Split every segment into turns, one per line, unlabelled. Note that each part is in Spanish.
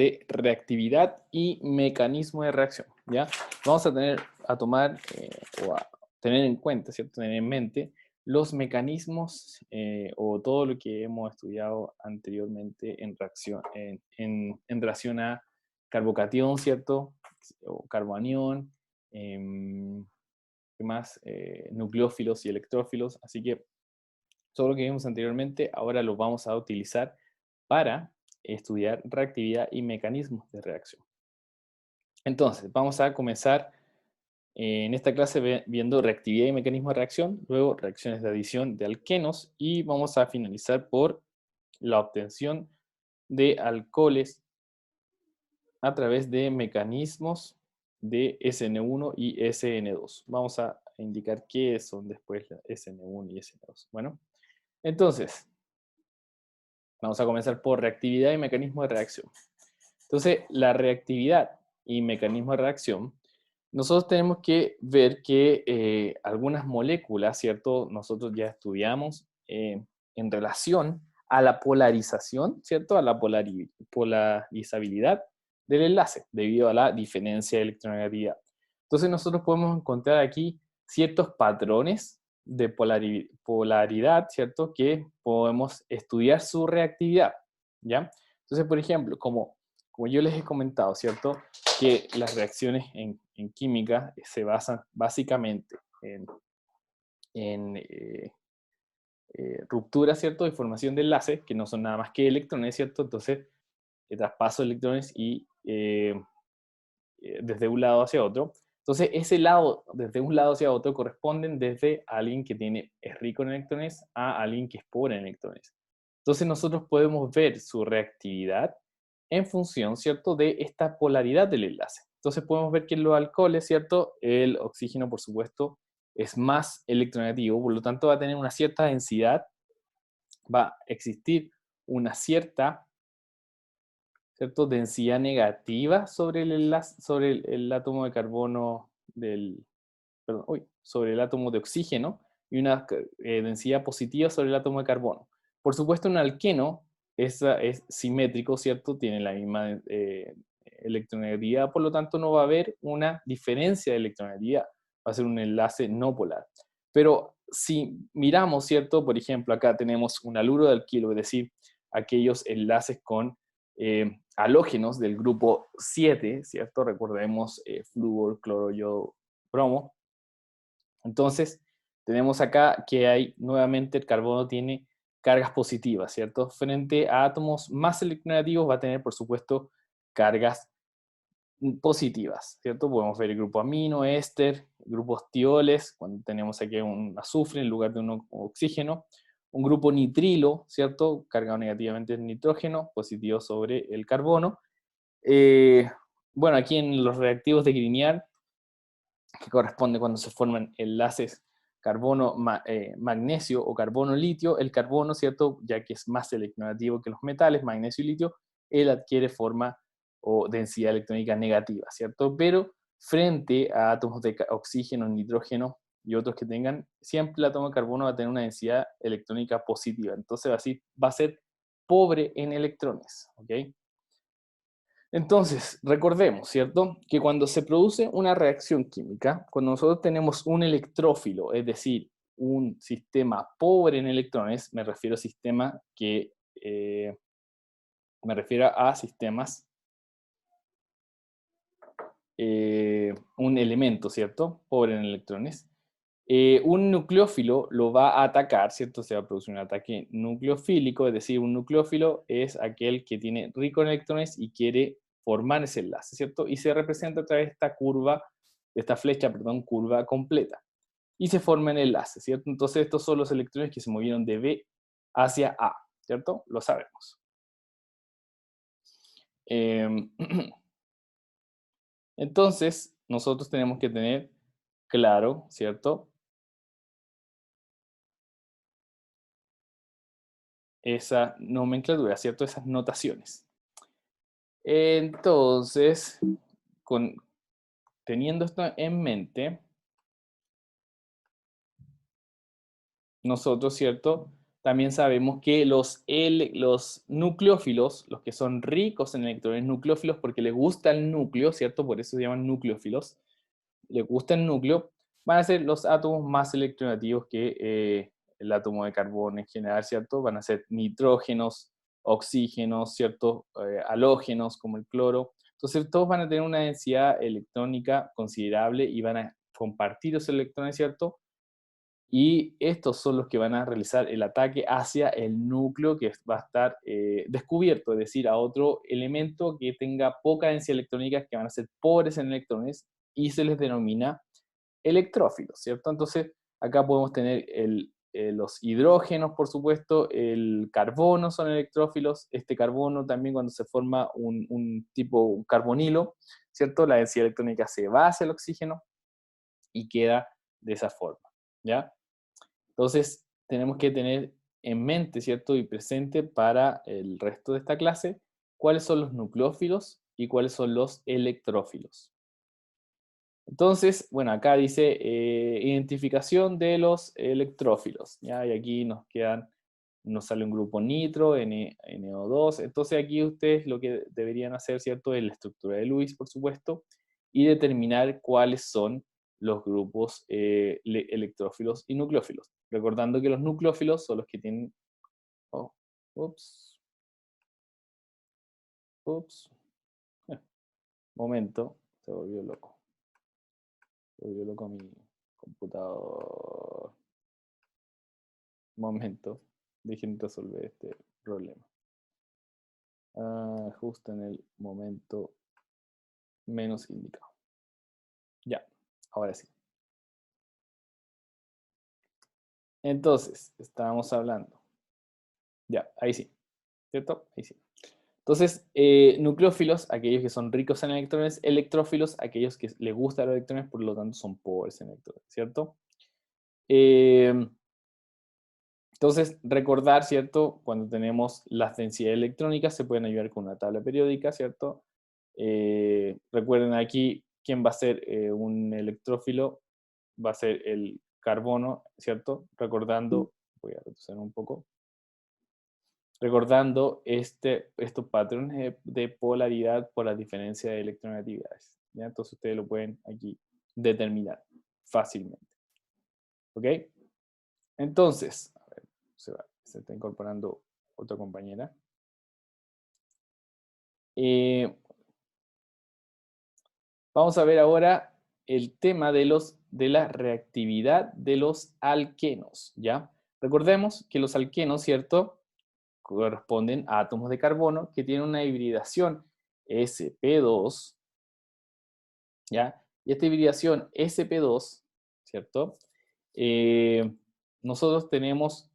de reactividad y mecanismo de reacción, ¿ya? Vamos a tomar o a tener en cuenta, ¿cierto? Tener en mente los mecanismos o todo lo que hemos estudiado anteriormente en reacción, en relación a carbocatión, ¿cierto? O carbonión, ¿qué más? Nucleófilos y electrófilos. Así que todo lo que vimos anteriormente ahora lo vamos a utilizar para estudiar reactividad y mecanismos de reacción. Entonces, vamos a comenzar en esta clase viendo reactividad y mecanismos de reacción, luego reacciones de adición de alquenos y vamos a finalizar por la obtención de alcoholes a través de mecanismos de SN1 y SN2. Vamos a indicar qué son después SN1 y SN2. Bueno, entonces, vamos a comenzar por reactividad y mecanismo de reacción. Entonces, la reactividad y mecanismo de reacción, nosotros tenemos que ver que algunas moléculas, ¿cierto? Nosotros ya estudiamos en relación a la polarización, ¿cierto? A la polarizabilidad del enlace debido a la diferencia de electronegatividad. Entonces, nosotros podemos encontrar aquí ciertos patrones de polaridad, ¿cierto? Que podemos estudiar su reactividad, ¿ya? Entonces, por ejemplo, como yo les he comentado, ¿cierto? Que las reacciones en química se basan básicamente en ruptura, ¿cierto? Y formación de enlaces, que no son nada más que electrones, ¿cierto? Entonces, traspaso de electrones y desde un lado hacia otro. Entonces, ese lado, desde un lado hacia otro, corresponden desde alguien que es rico en electrones a alguien que es pobre en electrones. Entonces, nosotros podemos ver su reactividad en función, ¿cierto?, de esta polaridad del enlace. Entonces, podemos ver que en los alcoholes, ¿cierto?, el oxígeno, por supuesto, es más electronegativo, por lo tanto, va a tener una cierta densidad, va a existir una cierta, ¿cierto?, densidad negativa sobre el enlace, sobre el átomo de carbono sobre el átomo de oxígeno y una densidad positiva sobre el átomo de carbono. Por supuesto, un alqueno es simétrico, ¿cierto? Tiene la misma electronegatividad, por lo tanto no va a haber una diferencia de electronegatividad, va a ser un enlace no polar. Pero si miramos, ¿cierto? Por ejemplo, acá tenemos un haluro de alquilo, es decir, aquellos enlaces con halógenos del grupo 7, ¿cierto? Recordemos flúor, cloro, yodo, bromo. Entonces, tenemos acá que hay nuevamente el carbono tiene cargas positivas, ¿cierto? Frente a átomos más electronegativos va a tener, por supuesto, cargas positivas, ¿cierto? Podemos ver el grupo amino, éster, grupos tioles, cuando tenemos aquí un azufre en lugar de un oxígeno, un grupo nitrilo, ¿cierto? Cargado negativamente en nitrógeno, positivo sobre el carbono. Bueno, aquí en los reactivos de Grignard, que corresponde cuando se forman enlaces carbono-magnesio o carbono-litio, el carbono, ¿cierto? Ya que es más electronegativo que los metales, magnesio y litio, él adquiere forma o densidad electrónica negativa, ¿cierto? Pero frente a átomos de oxígeno, nitrógeno y otros que tengan, siempre el átomo de carbono va a tener una densidad electrónica positiva. Entonces así va a ser pobre en electrones, ¿ok? Entonces, recordemos, ¿cierto? Que cuando se produce una reacción química, cuando nosotros tenemos un electrófilo, es decir, un sistema pobre en electrones, me refiero a sistemas que me refiero a sistemas, un elemento, ¿cierto? Pobre en electrones. Un nucleófilo lo va a atacar, ¿cierto? Se va a producir un ataque nucleofílico, es decir, un nucleófilo es aquel que tiene rico en electrones y quiere formar ese enlace, ¿cierto? Y se representa a través de esta curva, de esta flecha, perdón, curva completa. Y se forma el enlace, ¿cierto? Entonces estos son los electrones que se movieron de B hacia A, ¿cierto? Lo sabemos. Entonces, nosotros tenemos que tener claro, ¿cierto? Esa nomenclatura, ¿cierto? Esas notaciones. Entonces, teniendo esto en mente, nosotros, ¿cierto? también sabemos que los nucleófilos, los que son ricos en electrones nucleófilos porque les gusta el núcleo, ¿cierto? Por eso se llaman nucleófilos, les gusta el núcleo, van a ser los átomos más electronegativos que el átomo de carbono en general, ¿cierto? Van a ser nitrógenos, oxígenos, ¿cierto? Halógenos como el cloro. Entonces todos van a tener una densidad electrónica considerable y van a compartir esos electrones, ¿cierto? Y estos son los que van a realizar el ataque hacia el núcleo que va a estar descubierto, es decir, a otro elemento que tenga poca densidad electrónica, que van a ser pobres en electrones, y se les denomina electrófilos, ¿cierto? Entonces, acá podemos tener los hidrógenos, por supuesto, el carbono son electrófilos, este carbono también cuando se forma un tipo un carbonilo, ¿cierto? La densidad electrónica se va hacia el oxígeno y queda de esa forma, ¿ya? Entonces, tenemos que tener en mente, ¿cierto? Y presente para el resto de esta clase, cuáles son los nucleófilos y cuáles son los electrófilos. Entonces, bueno, acá dice identificación de los electrófilos, ¿ya? Y aquí nos sale un grupo nitro, NO2. Entonces aquí ustedes lo que deberían hacer, ¿cierto? Es la estructura de Lewis, por supuesto, y determinar cuáles son los grupos electrófilos y nucleófilos. Recordando que los nucleófilos son los que tienen... Oh, ups, ups. Momento, se volvió loco. Se volvió loco mi computador. Momento, dejen resolver este problema. Justo en el momento menos indicado. Ya, ahora sí. Entonces, estábamos hablando. Ya, ahí sí. ¿Cierto? Ahí sí. Entonces, nucleófilos, aquellos que son ricos en electrones, electrófilos, aquellos que les gustan los electrones, por lo tanto son pobres en electrones, ¿cierto? Entonces, recordar, ¿cierto? Cuando tenemos las densidades electrónicas, se pueden ayudar con una tabla periódica, ¿cierto? Recuerden aquí quién va a ser un electrófilo, va a ser el carbono, ¿cierto? Recordando, voy a retroceder un poco, recordando estos patrones de polaridad por la diferencia de electronegatividades, ¿ya? Entonces ustedes lo pueden aquí determinar fácilmente, ¿ok? Entonces, a ver, se está incorporando otra compañera. Vamos a ver ahora el tema de la reactividad de los alquenos, ¿ya? Recordemos que los alquenos, ¿cierto? Corresponden a átomos de carbono que tienen una hibridación sp2, ¿ya? Y esta hibridación sp2, ¿cierto? Nosotros tenemos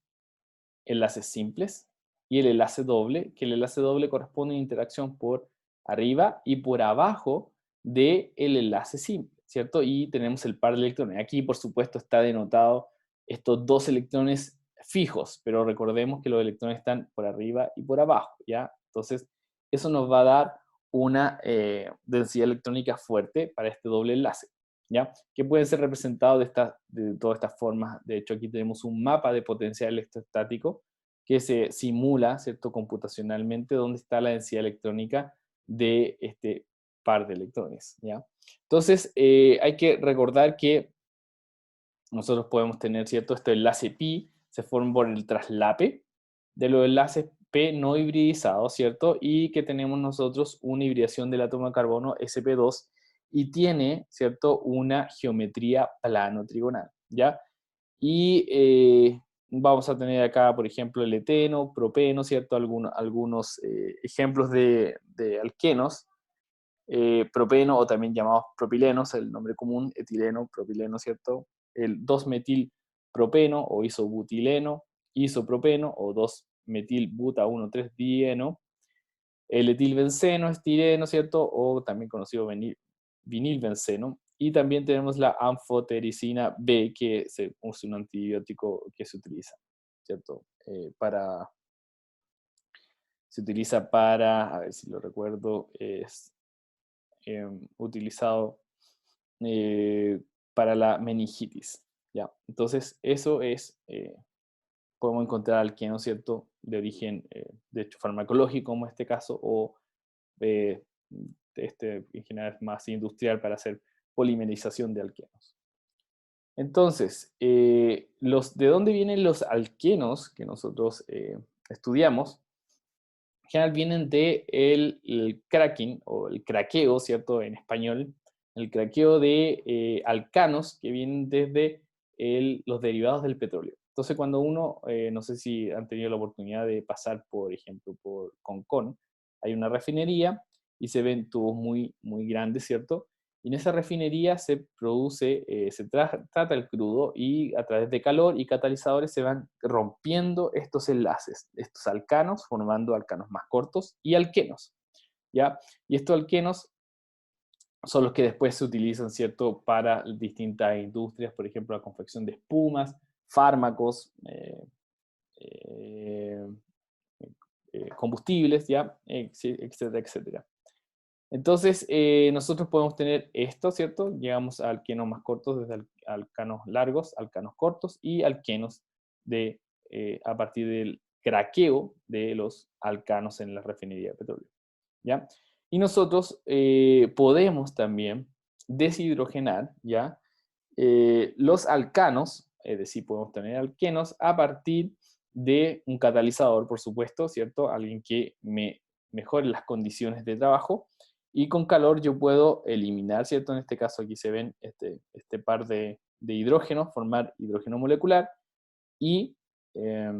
enlaces simples y el enlace doble, que el enlace doble corresponde a una interacción por arriba y por abajo del enlace simple, ¿cierto? Y tenemos el par de electrones. Aquí, por supuesto, está denotado estos dos electrones fijos, pero recordemos que los electrones están por arriba y por abajo, ¿ya? Entonces, eso nos va a dar una densidad electrónica fuerte para este doble enlace, ¿ya? Que puede ser representado de todas estas formas. De hecho, aquí tenemos un mapa de potencial electrostático que se simula, ¿cierto?, computacionalmente dónde está la densidad electrónica de este par de electrones, ¿ya? Entonces, hay que recordar que nosotros podemos tener, ¿cierto?, este enlace pi se forma por el traslape de los enlaces p no hibridizados, ¿cierto? Y que tenemos nosotros una hibridación del átomo de carbono sp2 y tiene, ¿cierto?, una geometría plano-trigonal, ¿ya? Y vamos a tener acá, por ejemplo, el eteno, propeno, ¿cierto? Algunos ejemplos de alquenos, propeno o también llamados propilenos, el nombre común, etileno, propileno, ¿cierto? El 2-metilpropeno o isobutileno, isopropeno o 2-metilbuta-1,3-dieno, el etilbenceno, estireno, ¿cierto? O también conocido vinilbenceno. Y también tenemos la anfotericina B, que es un antibiótico que se utiliza, ¿cierto? Se utiliza para, a ver si lo recuerdo, es utilizado para la meningitis, ¿ya? Entonces, eso es podemos encontrar alquenos, ¿cierto?, de origen, de hecho, farmacológico, como en este caso, o eh, en general más industrial para hacer polimerización de alquenos. Entonces, ¿de dónde vienen los alquenos que nosotros estudiamos? En general vienen de el cracking o el craqueo, ¿cierto? En español, el craqueo de alcanos que vienen desde los derivados del petróleo. Entonces, cuando uno, no sé si han tenido la oportunidad de pasar, por ejemplo, por Concón, hay una refinería y se ven tubos muy, muy grandes, ¿cierto? Y en esa refinería se produce, trata el crudo y a través de calor y catalizadores se van rompiendo estos enlaces, estos alcanos, formando alcanos más cortos y alquenos, ¿ya? Y estos alquenos son los que después se utilizan, ¿cierto?, para distintas industrias, por ejemplo, la confección de espumas, fármacos, eh, combustibles, ¿ya? Etcétera, etcétera. Entonces, nosotros podemos tener esto, ¿cierto? Llegamos a alquenos más cortos, desde alcanos largos, alcanos cortos y alquenos a partir del craqueo de los alcanos en la refinería de petróleo, ¿ya? Y nosotros podemos también deshidrogenar, ¿ya? Los alcanos, es decir, podemos tener alquenos a partir de un catalizador, por supuesto, ¿cierto? Alguien que me mejore las condiciones de trabajo y con calor yo puedo eliminar, ¿cierto? En este caso aquí se ven este par de hidrógenos, formar hidrógeno molecular y eh,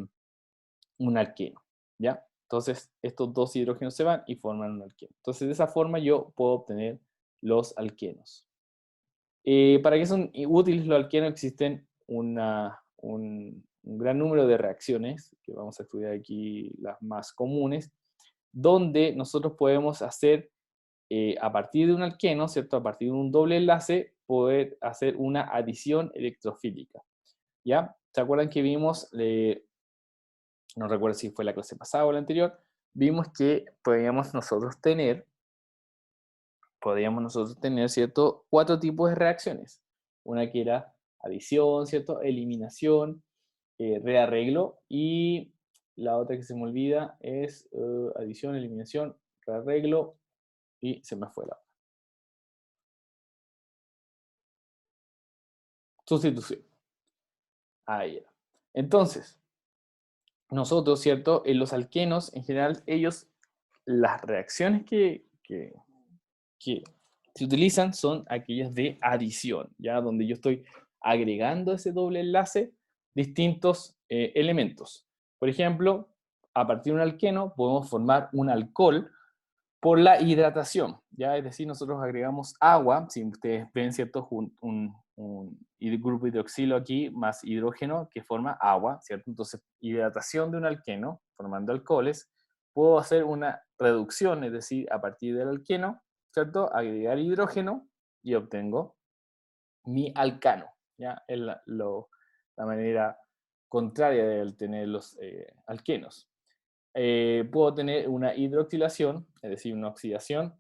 un alqueno, ¿ya? Entonces estos dos hidrógenos se van y forman un alqueno. Entonces de esa forma yo puedo obtener los alquenos. ¿Para qué son útiles los alquenos? Existen un gran número de reacciones, que vamos a estudiar aquí las más comunes, donde nosotros podemos hacer, a partir de un alqueno, ¿cierto? A partir de un doble enlace, poder hacer una adición electrofílica, ¿ya? ¿Se acuerdan que vimos, no recuerdo si fue la clase pasada o la anterior, vimos que podríamos nosotros tener, ¿cierto?, cuatro tipos de reacciones. Una que era adición, ¿cierto?, eliminación, rearreglo, y la otra que se me olvida es adición, eliminación, rearreglo, y se me fue la sustitución. Ahí era. Entonces, nosotros, ¿cierto?, en los alquenos, en general, las reacciones que se utilizan son aquellas de adición, ¿ya? Donde yo estoy agregando ese doble enlace distintos elementos. Por ejemplo, a partir de un alqueno podemos formar un alcohol por la hidratación, ¿ya? Es decir, nosotros agregamos agua, si ustedes ven, ¿cierto? Grupo hidroxilo aquí más hidrógeno que forma agua, ¿cierto? Entonces, hidratación de un alqueno, formando alcoholes, puedo hacer una reducción, es decir, a partir del alqueno, ¿cierto? Agregar hidrógeno y obtengo mi alcano, ¿ya? Es la manera contraria de obtener los alquenos. Puedo tener una hidroxilación, es decir, una oxidación,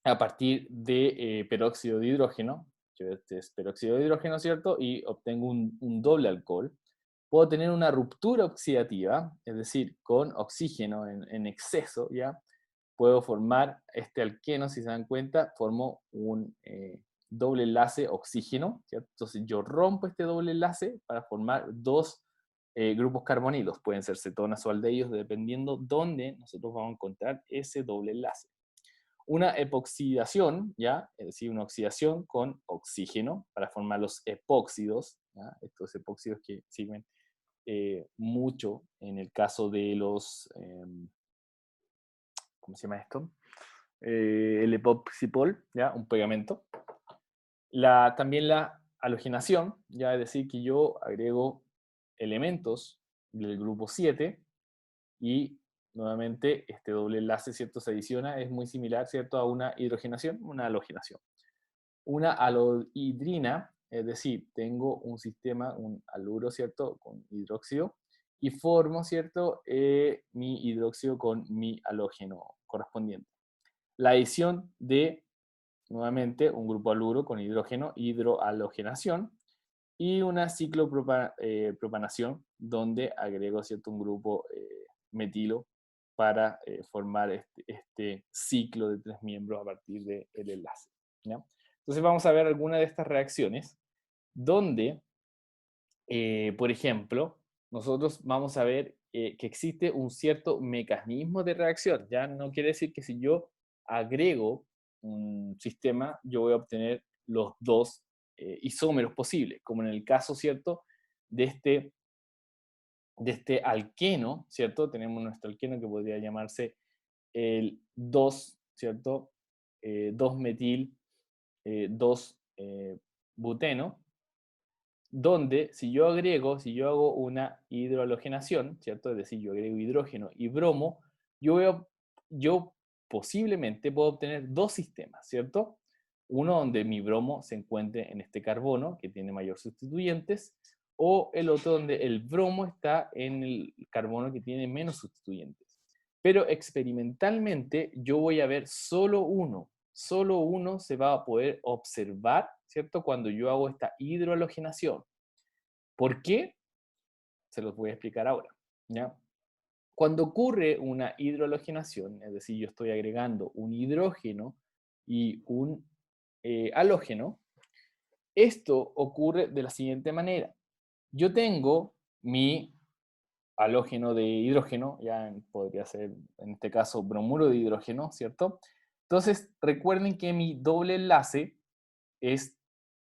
a partir de peróxido de hidrógeno, que este es peróxido de hidrógeno, ¿cierto? Y obtengo un doble alcohol. Puedo tener una ruptura oxidativa, es decir, con oxígeno en exceso, ¿ya? Puedo formar este alqueno, si se dan cuenta, formo un doble enlace oxígeno, ¿cierto? Entonces yo rompo este doble enlace para formar dos grupos carbonilos, pueden ser cetonas o aldehídos, dependiendo dónde nosotros vamos a encontrar ese doble enlace. Una epoxidación, ¿ya? Es decir, una oxidación con oxígeno para formar los epóxidos, ¿ya? Estos epóxidos que sirven mucho en el caso de ¿cómo se llama esto? El epoxipol, ¿ya? Un pegamento. También la halogenación, ya es decir, que yo agrego elementos del grupo 7 y nuevamente este doble enlace, ¿cierto? Se adiciona, es muy similar, ¿cierto?, a una hidrogenación, una halogenación. Una alohidrina, es decir, tengo un sistema, un haluro, ¿cierto?, con hidróxido, y formo, ¿cierto?, mi hidróxido con mi halógeno correspondiente. La adición de, nuevamente, un grupo haluro con hidrógeno, hidrohalogenación, y una ciclopropanación, donde agrego, ¿cierto?, un grupo metilo para formar este ciclo de 3 miembros a partir del enlace, ¿ya? Entonces vamos a ver algunas de estas reacciones, donde, por ejemplo, nosotros vamos a ver que existe un cierto mecanismo de reacción. Ya no quiere decir que si yo agrego un sistema, yo voy a obtener los dos isómeros posibles, como en el caso, ¿cierto?, de este alqueno, ¿cierto? Tenemos nuestro alqueno que podría llamarse el 2, ¿cierto? 2-metil, 2-buteno, donde si yo hago una hidrohalogenación, ¿cierto? Es decir, yo agrego hidrógeno y bromo, yo posiblemente puedo obtener dos sistemas, ¿cierto? Uno donde mi bromo se encuentre en este carbono, que tiene mayor sustituyentes, o el otro donde el bromo está en el carbono que tiene menos sustituyentes. Pero experimentalmente yo voy a ver solo uno se va a poder observar, ¿cierto? Cuando yo hago esta hidrohalogenación. ¿Por qué? Se los voy a explicar ahora, ¿ya? Cuando ocurre una hidrohalogenación, es decir, yo estoy agregando un hidrógeno y un halógeno, esto ocurre de la siguiente manera. Yo tengo mi halógeno de hidrógeno, ya podría ser en este caso bromuro de hidrógeno, ¿cierto? Entonces, recuerden que mi doble enlace es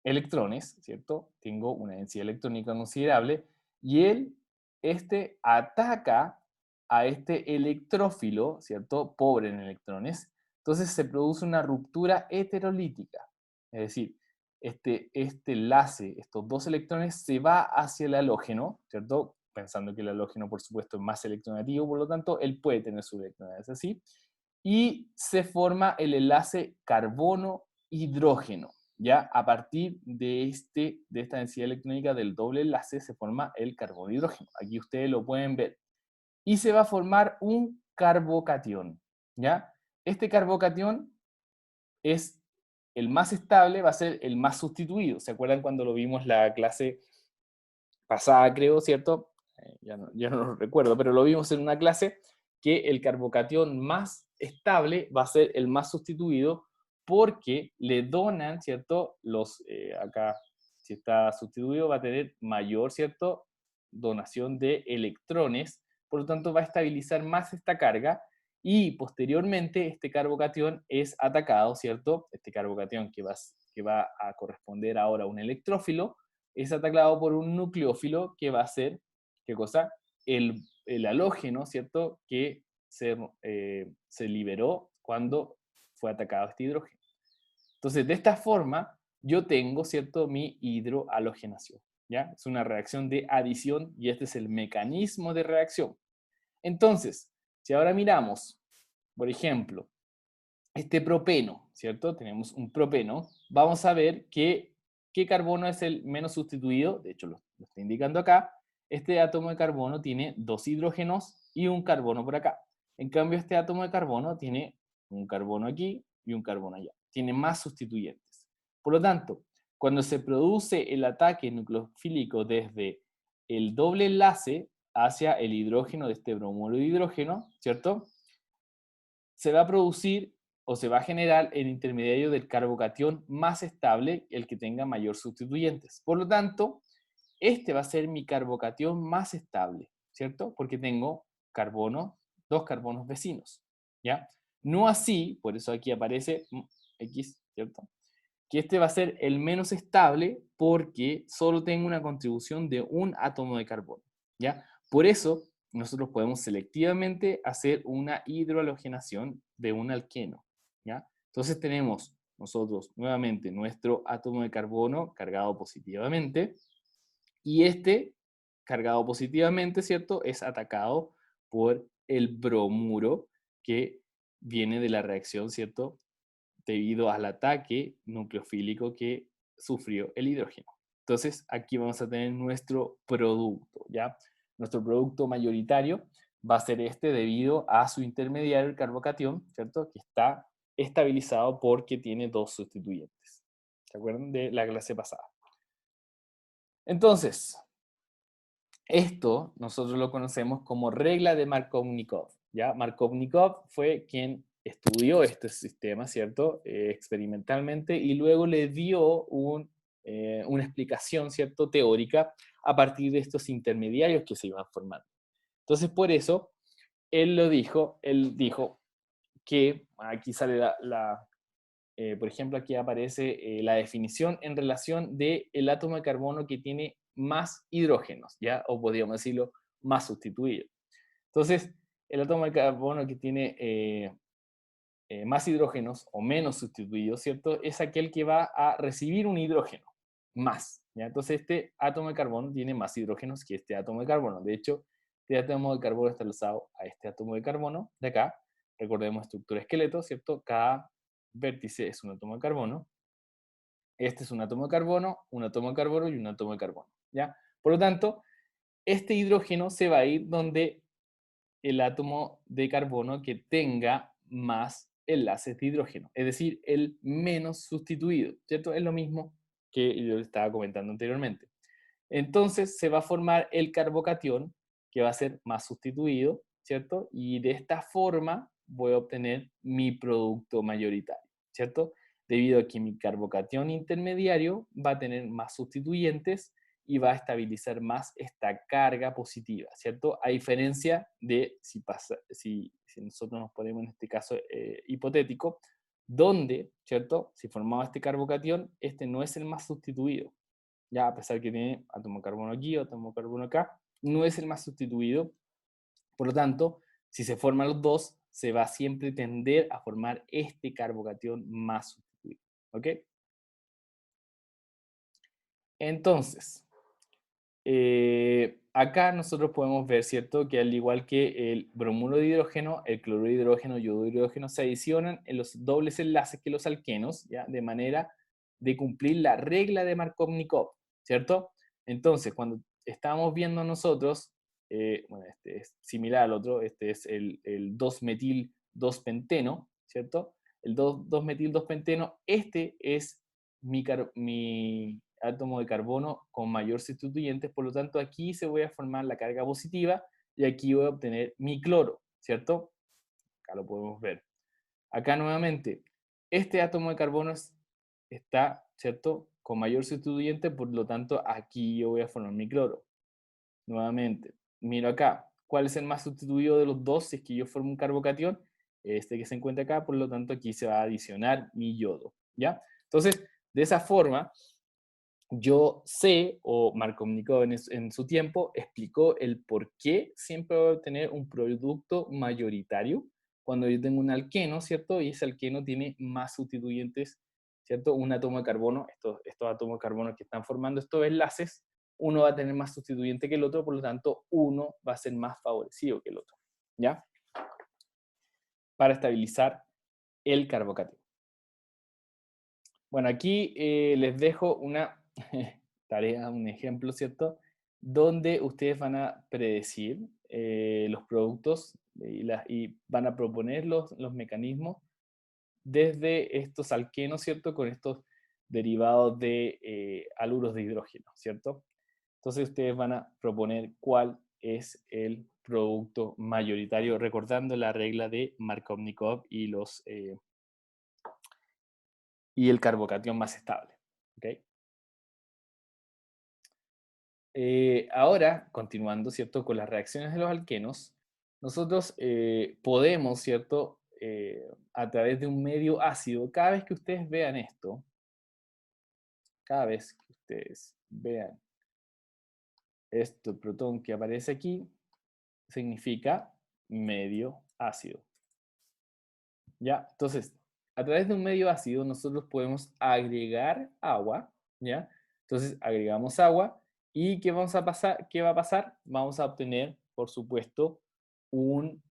electrones, ¿cierto? Tengo una densidad electrónica considerable y este ataca a este electrófilo, ¿cierto? Pobre en electrones. Entonces se produce una ruptura heterolítica. Es decir, este enlace, estos dos electrones, se va hacia el halógeno, ¿cierto? Pensando que el halógeno, por supuesto, es más electronegativo, por lo tanto, él puede tener su electronidad, ¿es así? Y se forma el enlace carbono-hidrógeno. Ya a partir de esta densidad electrónica del doble enlace se forma el carbono-hidrógeno. Aquí ustedes lo pueden ver. Y se va a formar un carbocatión. ¿Ya? Este carbocatión es el más estable, va a ser el más sustituido. ¿Se acuerdan cuando lo vimos la clase pasada, creo, ¿cierto? Ya no lo recuerdo, pero lo vimos en una clase que el carbocatión más estable va a ser el más sustituido porque le donan, ¿cierto? Acá, si está sustituido, va a tener mayor, ¿cierto? Donación de electrones, por lo tanto va a estabilizar más esta carga y posteriormente este carbocatión es atacado, ¿cierto? Este carbocatión que va a corresponder ahora a un electrófilo, es atacado por un nucleófilo que va a ser, ¿qué cosa? El halógeno, ¿cierto? Que se liberó cuando fue atacado este hidrógeno. Entonces, de esta forma, yo tengo, ¿cierto?, mi hidrohalogenación, ¿ya? Es una reacción de adición y este es el mecanismo de reacción. Entonces, si ahora miramos, por ejemplo, este propeno, ¿cierto? Tenemos un propeno, vamos a ver qué carbono es el menos sustituido, de hecho lo está indicando acá. Este átomo de carbono tiene dos hidrógenos y un carbono por acá. En cambio, este átomo de carbono tiene un carbono aquí y un carbono allá. Tiene más sustituyentes. Por lo tanto, cuando se produce el ataque nucleofílico desde el doble enlace hacia el hidrógeno de este bromuro de hidrógeno, ¿cierto? Se va a producir o se va a generar el intermediario del carbocatión más estable, el que tenga mayor sustituyentes. Por lo tanto, este va a ser mi carbocatión más estable, ¿cierto? Porque tengo dos carbonos vecinos, ¿ya? No así, por eso aquí aparece X, ¿cierto? Que este va a ser el menos estable porque solo tengo una contribución de un átomo de carbono, ¿ya? Por eso nosotros podemos selectivamente hacer una hidrohalogenación de un alqueno, ¿ya? Entonces tenemos nosotros nuevamente nuestro átomo de carbono cargado positivamente y este cargado positivamente, ¿cierto? Es atacado por el bromuro que viene de la reacción, ¿cierto? Debido al ataque nucleofílico que sufrió el hidrógeno. Entonces, aquí vamos a tener nuestro producto, ¿ya? Nuestro producto mayoritario va a ser este debido a su intermediario, el carbocatión, ¿cierto? Que está estabilizado porque tiene dos sustituyentes. ¿Se acuerdan de la clase pasada? Entonces, esto nosotros lo conocemos como regla de Markovnikov, ¿ya? Markovnikov fue quien estudió este sistema, ¿cierto? Experimentalmente, y luego le dio una explicación, ¿cierto? Teórica a partir de estos intermediarios que se iban formando. Entonces, por eso, él dijo que, aquí sale por ejemplo, aquí aparece la definición en relación del átomo de carbono que tiene más hidrógenos, ¿ya? O podríamos decirlo, más sustituido. Entonces, el átomo de carbono que tiene más hidrógenos o menos sustituidos, ¿cierto? Es aquel que va a recibir un hidrógeno más, ¿ya? Entonces, este átomo de carbono tiene más hidrógenos que este átomo de carbono. De hecho, este átomo de carbono está enlazado a este átomo de carbono de acá. Recordemos estructura esqueleto, ¿cierto? Cada vértice es un átomo de carbono. Este es un átomo de carbono, un átomo de carbono y un átomo de carbono, ¿ya? Por lo tanto, este hidrógeno se va a ir donde el átomo de carbono que tenga más enlaces de hidrógeno, es decir, el menos sustituido, ¿cierto? Es lo mismo que yo estaba comentando anteriormente. Entonces se va a formar el carbocatión que va a ser más sustituido, ¿cierto? Y de esta forma voy a obtener mi producto mayoritario, ¿cierto? Debido a que mi carbocatión intermediario va a tener más sustituyentes y va a estabilizar más esta carga positiva, ¿cierto? A diferencia de si nosotros nos ponemos en este caso hipotético, donde, ¿cierto? Si formamos este carbocatión, este no es el más sustituido, ya a pesar que tiene átomo de carbono aquí, átomo de carbono acá, no es el más sustituido. Por lo tanto, si se forman los dos, se va a siempre tender a formar este carbocatión más sustituido. ¿Ok? Entonces, acá nosotros podemos ver, ¿cierto? Que al igual que el bromuro de hidrógeno, el cloruro de hidrógeno y yodo de hidrógeno se adicionan en los dobles enlaces que los alquenos, ¿ya? De manera de cumplir la regla de Markovnikov, ¿cierto? Entonces, cuando estamos viendo nosotros, bueno, este es similar al otro, este es el 2-metil-2-penteno, ¿cierto? El 2-metil-2-penteno, este es mi átomo de carbono con mayor sustituyentes, por lo tanto aquí se voy a formar la carga positiva y aquí voy a obtener mi cloro, ¿cierto? Acá lo podemos ver. Acá nuevamente, este átomo de carbono está, ¿cierto? Con mayor sustituyente, por lo tanto aquí yo voy a formar mi cloro. Nuevamente, miro acá, ¿cuál es el más sustituido de los dos si es que yo formo un carbocatión? Este que se encuentra acá, por lo tanto aquí se va a adicionar mi yodo, ¿ya? Entonces, de esa forma, yo sé, o Markovnikov en su tiempo, explicó el por qué siempre voy a obtener un producto mayoritario cuando yo tengo un alqueno, ¿cierto? Y ese alqueno tiene más sustituyentes, ¿cierto? Un átomo de carbono, estos átomos de carbono que están formando estos enlaces, uno va a tener más sustituyente que el otro, por lo tanto, uno va a ser más favorecido que el otro, ¿ya? Para estabilizar el carbocatión. Bueno, aquí les dejo una tarea, un ejemplo, ¿cierto? Donde ustedes van a predecir los productos y van a proponer los mecanismos desde estos alquenos, ¿cierto? Con estos derivados de haluros de hidrógeno, ¿cierto? Entonces ustedes van a proponer cuál es el producto mayoritario, recordando la regla de Markovnikov y el carbocatión más estable. ¿Okay? Ahora, continuando, ¿cierto? Con las reacciones de los alquenos, nosotros podemos, ¿cierto? A través de un medio ácido, cada vez que ustedes vean esto, cada vez que ustedes vean este protón que aparece aquí, significa medio ácido. ¿Ya? Entonces, a través de un medio ácido nosotros podemos agregar agua, ¿ya? Entonces, agregamos agua y ¿qué vamos a pasar? ¿Qué va a pasar? Vamos a obtener, por supuesto, un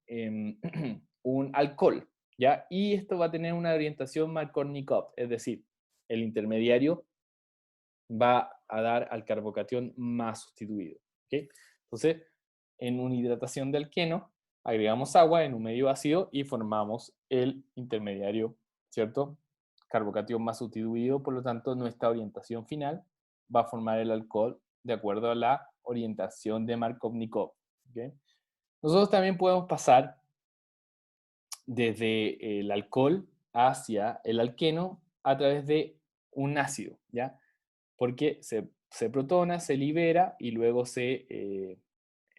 alcohol, ¿ya? Y esto va a tener una orientación Markovnikov, es decir, el intermediario va a dar al carbocatión más sustituido, ¿ok? Entonces, en una hidratación de alqueno, agregamos agua en un medio ácido y formamos el intermediario, ¿cierto? Carbocatión más sustituido, por lo tanto, nuestra orientación final va a formar el alcohol de acuerdo a la orientación de Markovnikov. ¿Okay? Nosotros también podemos pasar desde el alcohol hacia el alqueno a través de un ácido, ¿ya? Porque se protona, se libera y luego se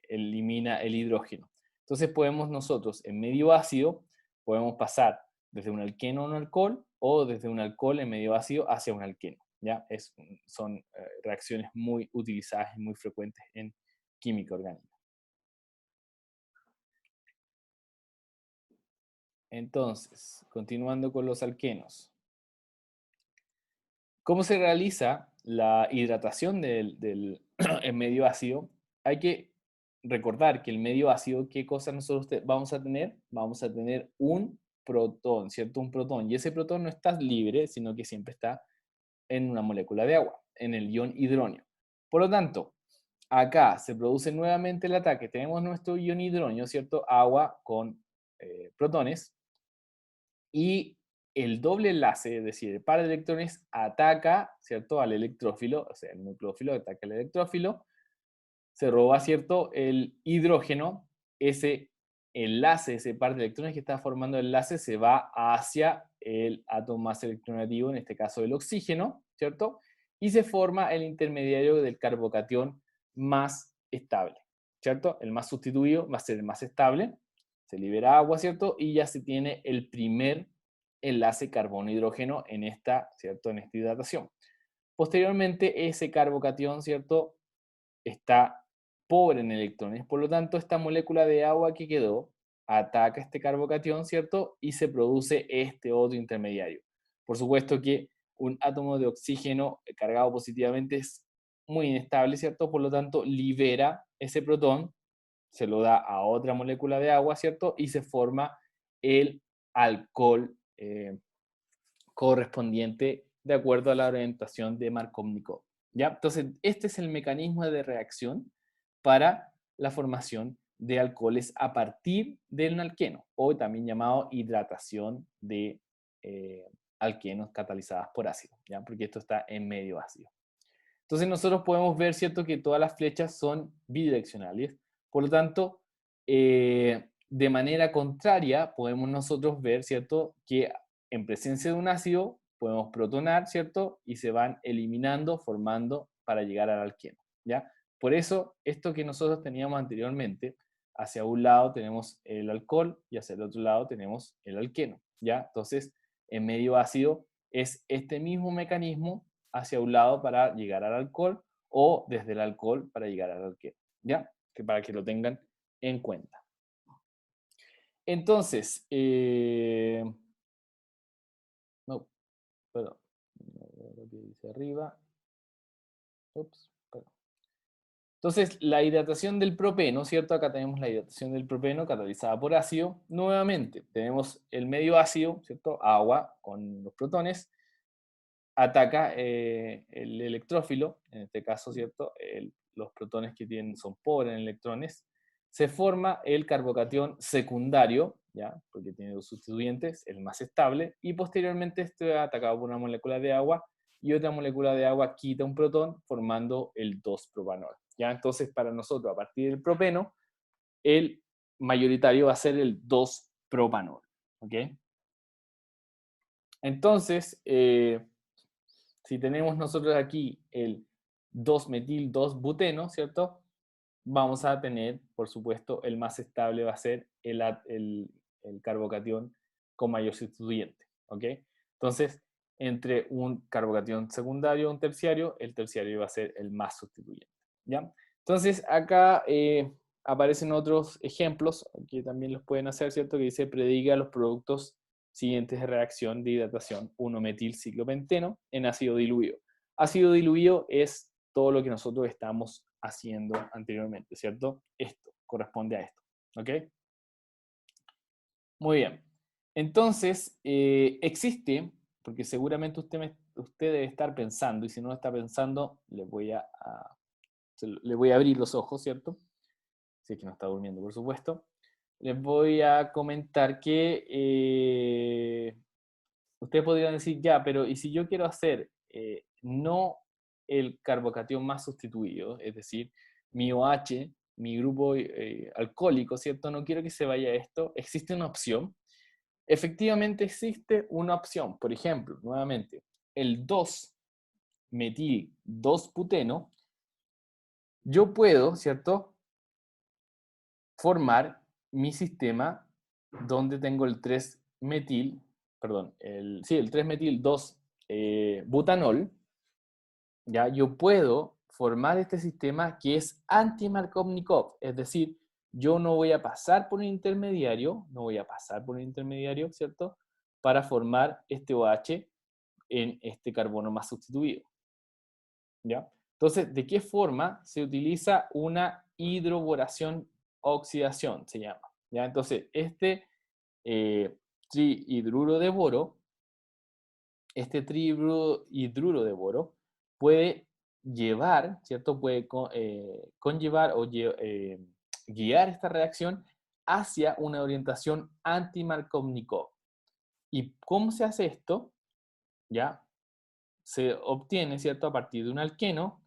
elimina el hidrógeno. Entonces podemos nosotros, en medio ácido, podemos pasar desde un alqueno a un alcohol o desde un alcohol en medio ácido hacia un alqueno, ¿ya? Son reacciones muy utilizadas y muy frecuentes en química orgánica. Entonces, continuando con los alquenos. ¿Cómo se realiza la hidratación del el medio ácido? Hay que recordar que el medio ácido, ¿qué cosa nosotros vamos a tener? Vamos a tener un protón, ¿cierto? Un protón. Y ese protón no está libre, sino que siempre está en una molécula de agua, en el ion hidronio. Por lo tanto, acá se produce nuevamente el ataque. Tenemos nuestro ion hidronio, ¿cierto? Agua con protones. Y el doble enlace, es decir, el par de electrones, ataca, ¿cierto?, al electrófilo, o sea, el nucleófilo ataca al electrófilo, se roba, ¿cierto?, el hidrógeno, ese enlace, ese par de electrones que está formando el enlace se va hacia el átomo más electronegativo, en este caso el oxígeno, ¿cierto? Y se forma el intermediario del carbocatión más estable, ¿cierto? El más sustituido va a ser el más estable, se libera agua, ¿cierto? Y ya se tiene el primer enlace carbono-hidrógeno en esta, ¿cierto? En esta hidratación. Posteriormente, ese carbocatión, ¿cierto? Está pobre en electrones, por lo tanto, esta molécula de agua que quedó ataca este carbocatión, ¿cierto? Y se produce este otro intermediario. Por supuesto que un átomo de oxígeno cargado positivamente es muy inestable, ¿cierto? Por lo tanto, libera ese protón, se lo da a otra molécula de agua, ¿cierto? Y se forma el alcohol correspondiente de acuerdo a la orientación de Markovnikov. ¿Ya? Entonces, este es el mecanismo de reacción para la formación de alcoholes a partir del alqueno, o también llamado hidratación de alquenos catalizadas por ácido, ¿ya? Porque esto está en medio ácido. Entonces nosotros podemos ver, ¿cierto?, que todas las flechas son bidireccionales, por lo tanto, de manera contraria, podemos nosotros ver, ¿cierto?, que en presencia de un ácido podemos protonar, ¿cierto?, y se van eliminando, formando para llegar al alqueno, ¿ya? Por eso, esto que nosotros teníamos anteriormente, hacia un lado tenemos el alcohol y hacia el otro lado tenemos el alqueno, ¿ya? Entonces, en medio ácido es este mismo mecanismo hacia un lado para llegar al alcohol o desde el alcohol para llegar al alqueno, ¿ya? Que para que lo tengan en cuenta. Entonces, no, perdón, lo que dice arriba, ups, perdón. Entonces, la hidratación del propeno, ¿cierto? Acá tenemos la hidratación del propeno catalizada por ácido. Nuevamente, tenemos el medio ácido, ¿cierto? Agua con los protones, ataca el electrófilo, en este caso, ¿cierto? Los protones que tienen son pobres en electrones. Se forma el carbocatión secundario, ¿ya? Porque tiene dos sustituyentes, el más estable, y posteriormente esto es atacado por una molécula de agua y otra molécula de agua quita un protón formando el 2-propanol, ¿ya? Entonces, para nosotros, a partir del propeno, el mayoritario va a ser el 2-propanol, ¿ok? Entonces, si tenemos nosotros aquí el 2-metil-2-buteno, ¿cierto? Vamos a tener, por supuesto, el más estable va a ser el carbocatión con mayor sustituyente, ¿ok? Entonces, entre un carbocatión secundario y un terciario, el terciario va a ser el más sustituyente, ¿ya? Entonces, acá aparecen otros ejemplos que también los pueden hacer, ¿cierto? Que dice, prediga los productos siguientes de reacción de hidratación 1-metil-ciclopenteno en ácido diluido. Ácido diluido es todo lo que nosotros estamos haciendo anteriormente, ¿cierto? Esto corresponde a esto, ¿ok? Muy bien. Entonces, existe, porque seguramente usted debe estar pensando, y si no lo está pensando, le voy a abrir los ojos, ¿cierto? Si es que no está durmiendo, por supuesto. Les voy a comentar que ustedes podrían decir, ya, pero ¿y si yo quiero hacer no el carbocatión más sustituido, es decir, mi OH, mi grupo alcohólico, ¿cierto? No quiero que se vaya esto. Existe una opción. Efectivamente existe una opción. Por ejemplo, nuevamente, el 2-metil-2-buteno, yo puedo, ¿cierto?, formar mi sistema donde tengo el 3-metil, perdón, el 3-metil-2-butanol, ¿ya? Yo puedo formar este sistema que es anti-Markovnikov, es decir, yo no voy a pasar por un intermediario, ¿cierto?, para formar este OH en este carbono más sustituido, ¿ya? Entonces, ¿de qué forma se utiliza una hidroboración oxidación? Se llama, ¿ya? Entonces, este trihidruro de boro, puede llevar, ¿cierto? Puede conllevar o guiar esta reacción hacia una orientación anti-Markovnikov. ¿Y cómo se hace esto? ¿Ya? Se obtiene, ¿cierto? A partir de un alqueno,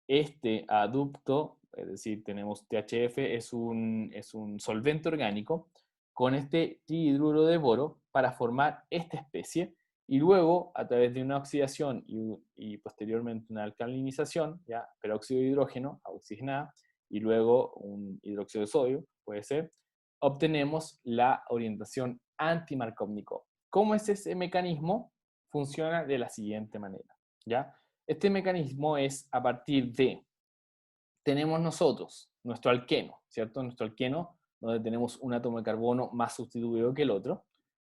este aducto, es decir, tenemos THF, es un solvente orgánico, con este trihidruro de boro para formar esta especie, y luego, a través de una oxidación y posteriormente una alcalinización, ¿ya? Peróxido de hidrógeno, oxigenada, y luego un hidróxido de sodio, puede ser, obtenemos la orientación anti-Markovnikov. ¿Cómo es ese mecanismo? Funciona de la siguiente manera, ¿ya? Este mecanismo es a partir de, tenemos nosotros nuestro alqueno, ¿cierto? Nuestro alqueno, donde tenemos un átomo de carbono más sustituido que el otro,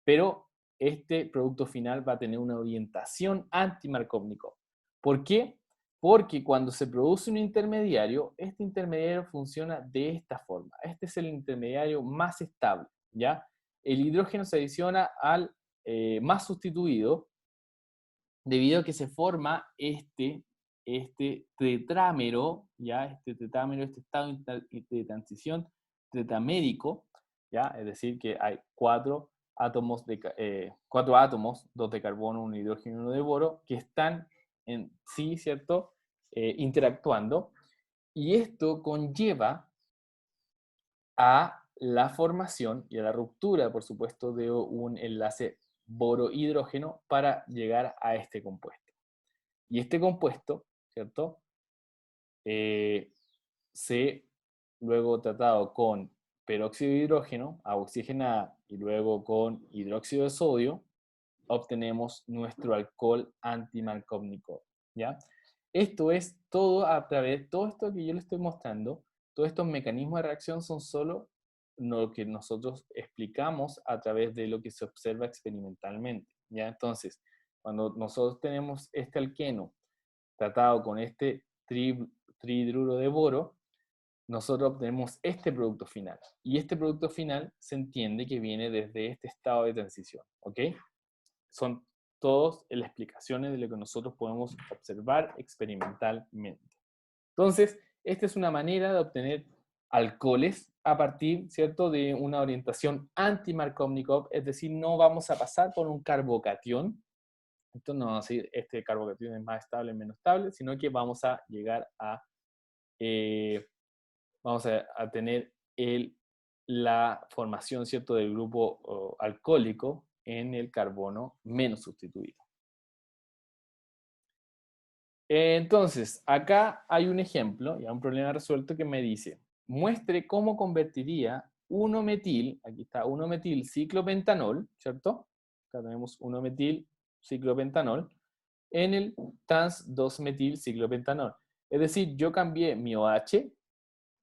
pero este producto final va a tener una orientación anti-Markovnikov. ¿Por qué? Porque cuando se produce un intermediario, este intermediario funciona de esta forma. Este es el intermediario más estable, ¿ya? El hidrógeno se adiciona al más sustituido, debido a que se forma este tetrámero, ¿ya? Este tetrámero, este estado de transición tetamérico, ¿ya? Es decir, que hay cuatro átomos, dos de carbono, un de hidrógeno y uno de boro, que están en sí, ¿cierto? Interactuando, y esto conlleva a la formación y a la ruptura, por supuesto, de un enlace boro-hidrógeno para llegar a este compuesto. Y este compuesto, ¿cierto? Se luego tratado con peróxido de hidrógeno, agua oxigenada, y luego con hidróxido de sodio, obtenemos nuestro alcohol anti-Markovnikov, ¿ya? Esto es todo a través, todo esto que yo le estoy mostrando, todos estos mecanismos de reacción son solo lo que nosotros explicamos a través de lo que se observa experimentalmente, ¿ya? Entonces, cuando nosotros tenemos este alqueno tratado con este trihidruro de boro, nosotros obtenemos este producto final. Y este producto final se entiende que viene desde este estado de transición, ¿ok? Son todas las explicaciones de lo que nosotros podemos observar experimentalmente. Entonces, esta es una manera de obtener alcoholes a partir, ¿cierto?, de una orientación anti-Markovnikov, es decir, no vamos a pasar por un carbocatión. Entonces, no vamos a decir este carbocatión es más estable, menos estable, sino que vamos a llegar a, tener la formación, ¿cierto?, del grupo alcohólico en el carbono menos sustituido. Entonces, acá hay un ejemplo, ya un problema resuelto que me dice, muestre cómo convertiría 1-metil, aquí está 1-metil ciclopentanol, ¿cierto? Acá tenemos 1-metil ciclopentanol, en el trans 2-metil ciclopentanol. Es decir, yo cambié mi OH,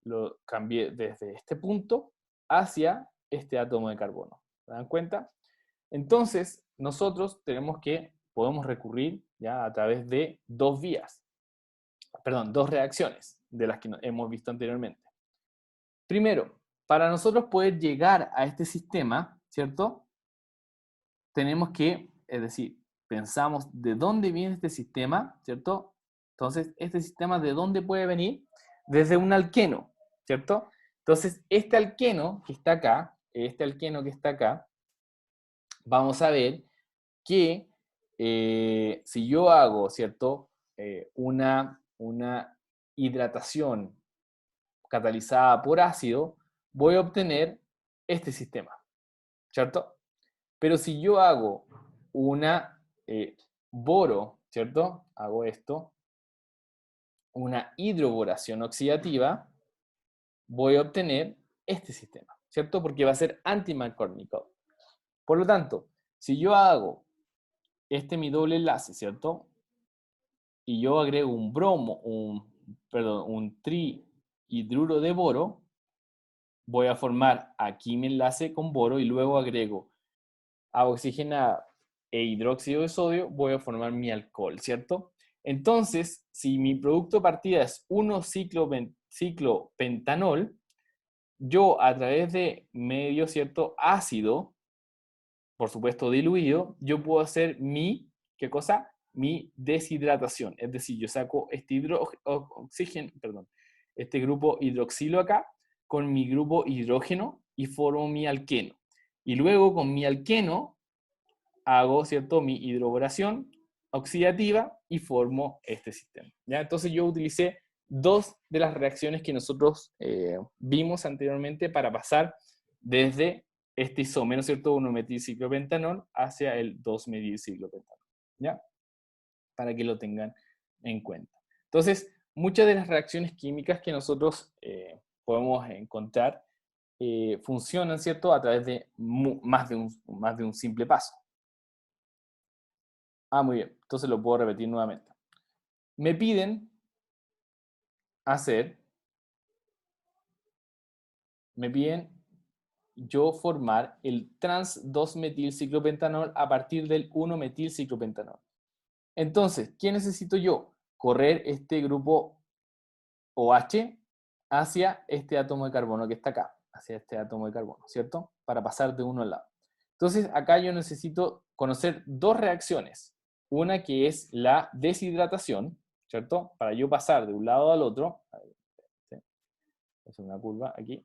lo cambié desde este punto hacia este átomo de carbono. ¿Se dan cuenta? Entonces, nosotros podemos recurrir ya a través de dos reacciones de las que hemos visto anteriormente. Primero, para nosotros poder llegar a este sistema, ¿cierto? Tenemos que, es decir, pensamos de dónde viene este sistema, ¿cierto? Entonces, ¿este sistema de dónde puede venir? Desde un alqueno, ¿cierto? Entonces, este alqueno que está acá, vamos a ver que si yo hago, ¿cierto?, una hidratación catalizada por ácido, voy a obtener este sistema, ¿cierto? Pero si yo hago una boro, ¿cierto? Hago esto, una hidroboración oxidativa, voy a obtener este sistema, ¿cierto? Porque va a ser anti-McCormick. Por lo tanto, si yo hago este mi doble enlace, ¿cierto? Y yo agrego un bromo, un trihidruro de boro, voy a formar aquí mi enlace con boro y luego agrego agua oxigenada e hidróxido de sodio, voy a formar mi alcohol, ¿cierto? Entonces, si mi producto de partida es 1-ciclopentanol, yo a través de medio, ¿cierto? Ácido, por supuesto diluido, yo puedo hacer mi, ¿qué cosa? Mi deshidratación. Es decir, yo saco este oxígeno, perdón, este grupo hidroxilo acá con mi grupo hidrógeno y formo mi alqueno. Y luego con mi alqueno hago, ¿cierto? Mi hidroboración oxidativa y formo este sistema. ¿Ya? Entonces yo utilicé dos de las reacciones que nosotros vimos anteriormente para pasar desde este isómero, ¿cierto? 1-metilciclopentanol hacia el 2-metilciclopentanol, ¿ya? Para que lo tengan en cuenta. Entonces, muchas de las reacciones químicas que nosotros podemos encontrar funcionan, ¿cierto? A través de más de un simple paso. Ah, muy bien. Entonces lo puedo repetir nuevamente. Me piden hacer, me piden yo formar el trans 2-metilciclopentanol a partir del 1-metilciclopentanol. Entonces, ¿qué necesito yo? Correr este grupo OH hacia este átomo de carbono que está acá, hacia este átomo de carbono, ¿cierto? Para pasar de uno al lado. Entonces, acá yo necesito conocer dos reacciones. Una que es la deshidratación, ¿cierto? Para yo pasar de un lado al otro. ¿Sí? Es una curva aquí.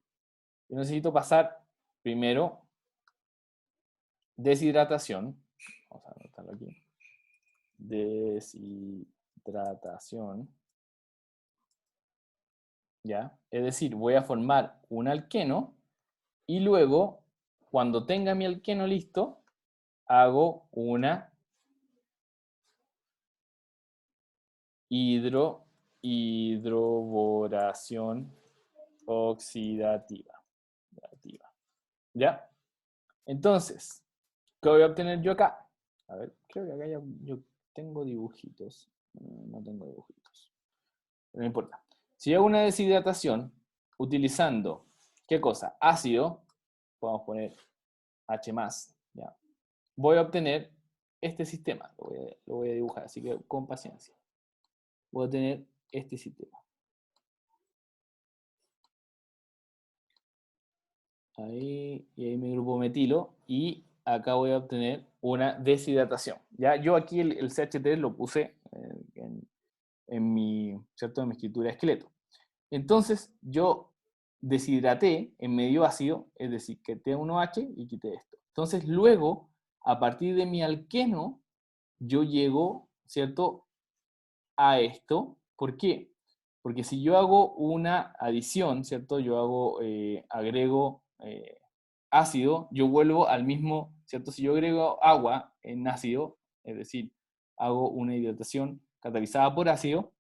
Yo necesito pasar primero deshidratación. Vamos a anotarlo aquí. Deshidratación. ¿Ya? Es decir, voy a formar un alqueno y luego, cuando tenga mi alqueno listo, hago una hidroboración oxidativa. ¿Ya? Entonces, ¿qué voy a obtener yo acá? A ver, creo que acá yo tengo dibujitos. No tengo dibujitos. Pero no importa. Si hago una deshidratación utilizando, ¿qué cosa? Ácido, podemos poner H+, ¿ya? Voy a obtener este sistema. Lo voy a dibujar, así que con paciencia. Voy a tener este sistema. Ahí, y ahí mi grupo metilo, y acá voy a obtener una deshidratación. ¿Ya? Yo aquí el CH3 lo puse en mi, ¿cierto? En mi escritura de esqueleto. Entonces, yo deshidraté en medio ácido, es decir, quité un OH y quité esto. Entonces, luego, a partir de mi alqueno, yo llego, ¿cierto?, a esto. ¿Por qué? Porque si yo hago una adición, ¿cierto? Yo agrego ácido, yo vuelvo al mismo, ¿cierto? Si yo agrego agua en ácido, es decir, hago una hidratación catalizada por ácido,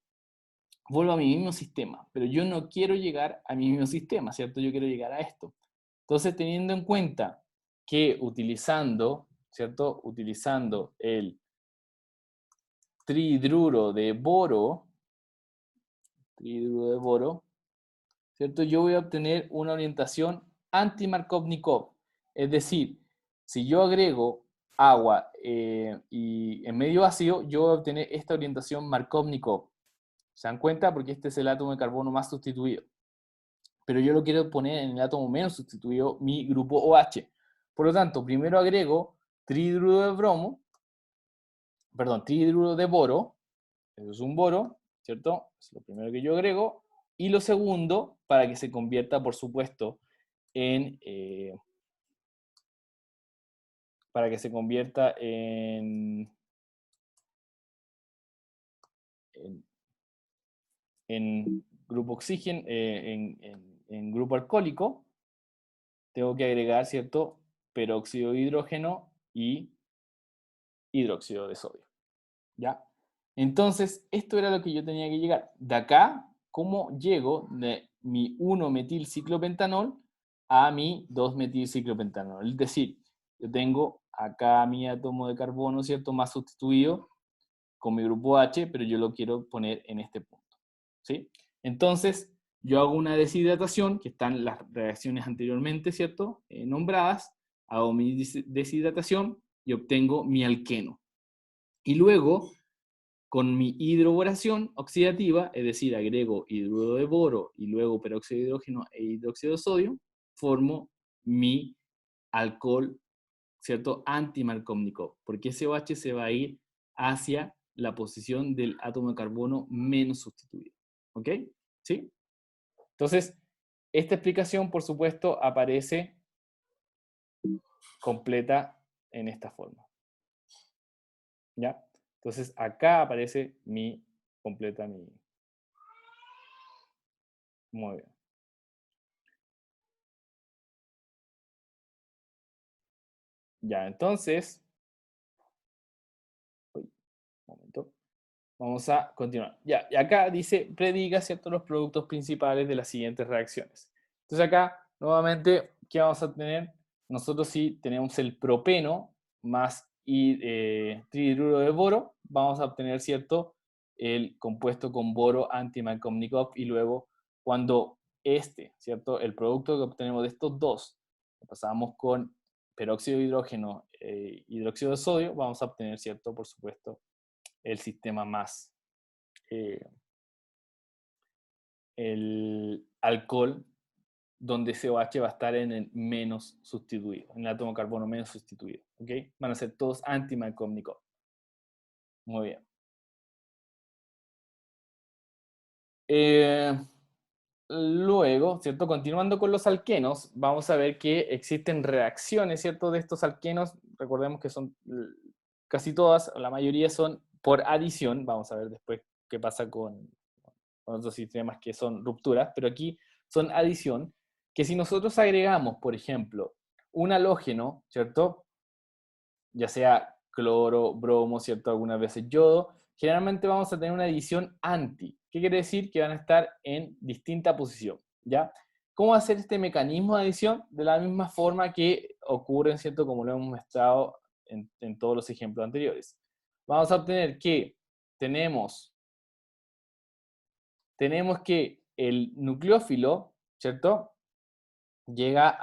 vuelvo a mi mismo sistema, pero yo no quiero llegar a mi mismo sistema, ¿cierto? Yo quiero llegar a esto. Entonces, teniendo en cuenta que utilizando, ¿cierto? Utilizando el trihidruro de boro, ¿cierto? Yo voy a obtener una orientación anti-Markovnikov. Es decir, si yo agrego agua y en medio ácido, yo voy a obtener esta orientación Markovnikov. ¿Se dan cuenta? Porque este es el átomo de carbono más sustituido. Pero yo lo quiero poner en el átomo menos sustituido, mi grupo OH. Por lo tanto, primero agrego trihidruro de bromo, perdón, trihidruro de boro, eso es un boro, ¿cierto? Es lo primero que yo agrego. Y lo segundo, para que se convierta, por supuesto, para que se convierta en en grupo oxígeno, en grupo alcohólico, tengo que agregar, ¿cierto? Peróxido de hidrógeno y hidróxido de sodio, ¿ya? Entonces, esto era lo que yo tenía que llegar. De acá, ¿cómo llego de mi 1-metilciclopentanol a mi 2-metilciclopentanol? Es decir, yo tengo acá mi átomo de carbono, ¿cierto? Más sustituido con mi grupo H, pero yo lo quiero poner en este punto, ¿sí? Entonces, yo hago una deshidratación, que están las reacciones anteriormente, ¿cierto? Nombradas, hago mi deshidratación y obtengo mi alqueno. Y luego, con mi hidroboración oxidativa, es decir, agrego hidruro de boro y luego peróxido de hidrógeno e hidróxido de sodio, formo mi alcohol, ¿cierto? Antimarkovnikov, porque ese OH se va a ir hacia la posición del átomo de carbono menos sustituido. ¿Ok? ¿Sí? Entonces, esta explicación, por supuesto, aparece completa en esta forma. ¿Ya? Entonces, acá aparece completa mi... Muy bien. Ya, entonces... Uy, un momento. Vamos a continuar. Ya, y acá dice, prediga, ¿cierto?, los productos principales de las siguientes reacciones. Entonces acá, nuevamente, ¿qué vamos a tener? Nosotros sí tenemos el propeno más trihidruro de boro, vamos a obtener, ¿cierto?, el compuesto con boro antimarkovnikov, y luego cuando ¿cierto?, el producto que obtenemos de estos dos, lo pasamos con peróxido de hidrógeno, hidróxido de sodio, vamos a obtener, ¿cierto?, por supuesto, el sistema más, el alcohol, donde COH va a estar en el menos sustituido, en el átomo de carbono menos sustituido. ¿Ok? Van a ser todos anti-Markovnikov. Muy bien. Luego, ¿cierto? Continuando con los alquenos, vamos a ver que existen reacciones, ¿cierto? De estos alquenos, recordemos que son casi todas, la mayoría son por adición. Vamos a ver después qué pasa con otros sistemas que son rupturas, pero aquí son adición, que si nosotros agregamos, por ejemplo, un halógeno, ¿cierto? Ya sea cloro, bromo, ¿cierto? Algunas veces yodo, generalmente vamos a tener una adición anti. ¿Qué quiere decir? Que van a estar en distinta posición, ¿ya? ¿Cómo hacer este mecanismo de adición? De la misma forma que ocurre, ¿cierto? Como lo hemos mostrado en todos los ejemplos anteriores. Vamos a obtener que tenemos que el nucleófilo, ¿cierto? Llega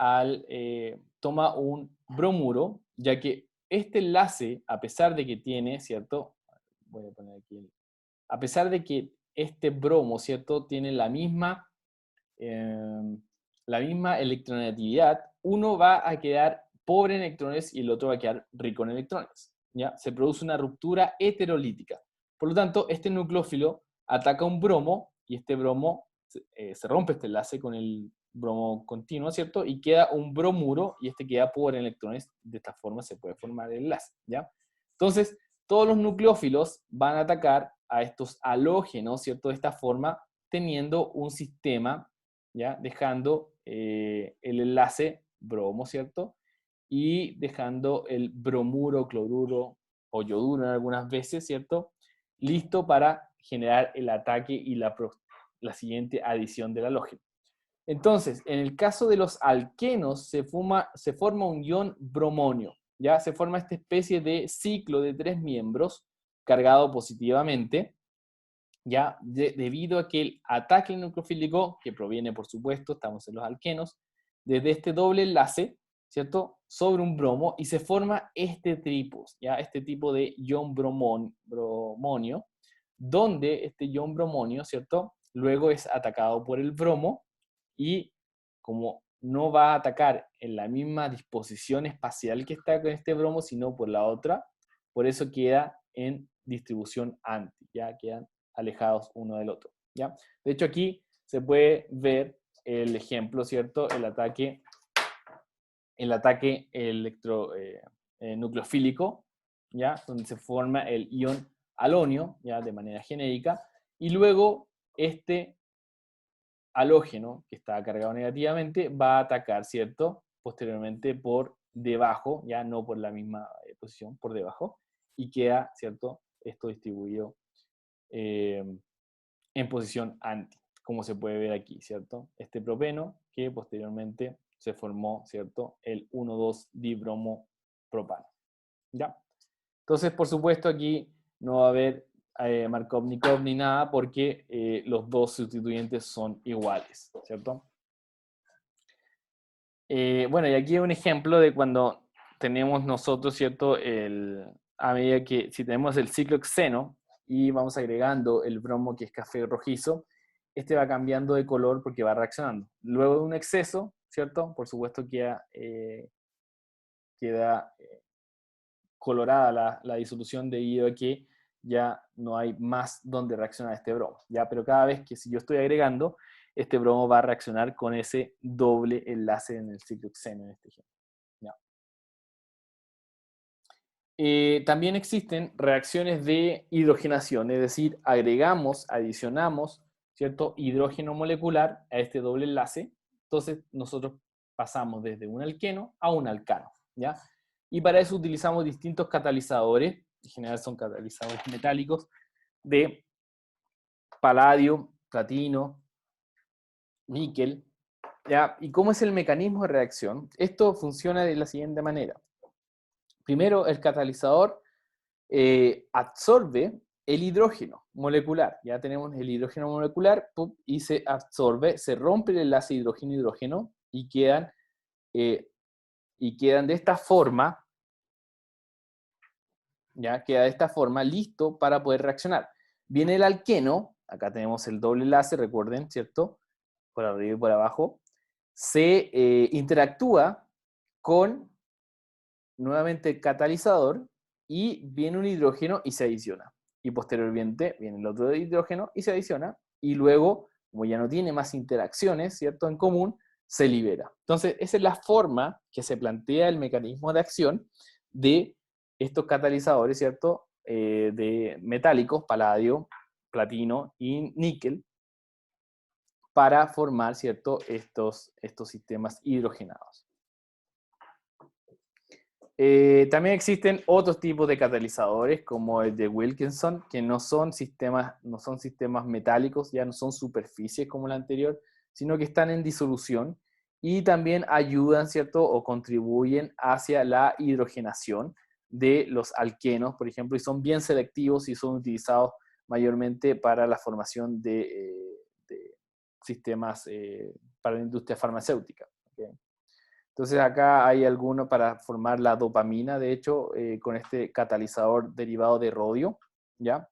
toma un bromuro, ya que este enlace, a pesar de que tiene, ¿cierto? Voy a poner aquí, a pesar de que este bromo, ¿cierto? Tiene la misma electronegatividad, uno va a quedar pobre en electrones y el otro va a quedar rico en electrones, ¿ya? Se produce una ruptura heterolítica. Por lo tanto, este nucleófilo ataca un bromo y este bromo se rompe este enlace con el bromo continuo, ¿cierto? Y queda un bromuro y este queda pobre en electrones. De esta forma se puede formar el enlace, ¿ya? Entonces, todos los nucleófilos van a atacar a estos halógenos, ¿cierto? De esta forma, teniendo un sistema, ¿ya? Dejando el enlace bromo, ¿cierto? Y dejando el bromuro, cloruro o yoduro en algunas veces, ¿cierto? Listo para generar el ataque y la siguiente adición del halógeno. Entonces, en el caso de los alquenos, se forma un ion bromonio, ¿ya? Se forma esta especie de ciclo de 3 miembros cargado positivamente, ¿ya? Debido a que el ataque nucleofílico, que proviene, por supuesto, estamos en los alquenos, desde este doble enlace, ¿cierto? Sobre un bromo, y se forma este tripos, ¿ya? Este tipo de ion bromonio, donde este ion bromonio, ¿cierto? Luego es atacado por el bromo, y como no va a atacar en la misma disposición espacial que está con este bromo, sino por la otra, por eso queda en distribución anti, ya quedan alejados uno del otro, ¿ya? De hecho, aquí se puede ver el ejemplo, ¿cierto? El ataque nucleofílico, ¿ya? Donde se forma el ion alonio, ¿ya? De manera genérica, y luego este halógeno que está cargado negativamente va a atacar, ¿cierto? Posteriormente por debajo, ya no por la misma posición, por debajo, y queda, ¿cierto? Esto distribuido en posición anti, como se puede ver aquí, ¿cierto? Este propeno que posteriormente se formó, ¿cierto? El 1,2-dibromopropano, ¿ya? Entonces, por supuesto, aquí no va a haber Markov-Nikov ni nada porque los dos sustituyentes son iguales, ¿cierto? Bueno, y aquí un ejemplo de cuando tenemos nosotros, ¿cierto? A medida que, si tenemos el ciclohexeno y vamos agregando el bromo que es café rojizo, este va cambiando de color porque va reaccionando. Luego de un exceso, ¿cierto? Por supuesto queda colorada la disolución debido a que ya no hay más donde reaccionar este bromo, ¿ya? Pero cada vez que si yo estoy agregando, este bromo va a reaccionar con ese doble enlace en el ciclohexeno en este ejemplo, ¿ya? También existen reacciones de hidrogenación, es decir, adicionamos, ¿cierto? Hidrógeno molecular a este doble enlace, entonces nosotros pasamos desde un alqueno a un alcano, ¿ya? Y para eso utilizamos distintos catalizadores, en general son catalizadores metálicos, de paladio, platino, níquel, ¿ya? ¿Y cómo es el mecanismo de reacción? Esto funciona de la siguiente manera. Primero, el catalizador absorbe el hidrógeno molecular. Ya tenemos el hidrógeno molecular y se absorbe, se rompe el enlace hidrógeno-hidrógeno eh, y quedan de esta forma, ya queda de esta forma listo para poder reaccionar. Viene el alqueno, acá tenemos el doble enlace, recuerden, ¿cierto? Por arriba y por abajo. Se interactúa con nuevamente el catalizador y viene un hidrógeno y se adiciona. Y posteriormente viene el otro hidrógeno y se adiciona. Y luego, como ya no tiene más interacciones, ¿cierto? En común, se libera. Entonces, esa es la forma que se plantea el mecanismo de acción de estos catalizadores, ¿cierto? De metálicos, paladio, platino y níquel, para formar, ¿cierto? Estos sistemas hidrogenados. También existen otros tipos de catalizadores, como el de Wilkinson, que no son sistemas metálicos, ya no son superficies como el anterior, sino que están en disolución y también ayudan, ¿cierto? O contribuyen hacia la hidrogenación de los alquenos, por ejemplo, y son bien selectivos y son utilizados mayormente para la formación de sistemas para la industria farmacéutica. ¿Okay? Entonces acá hay alguno para formar la dopamina, de hecho, con este catalizador derivado de rodio, ¿ya?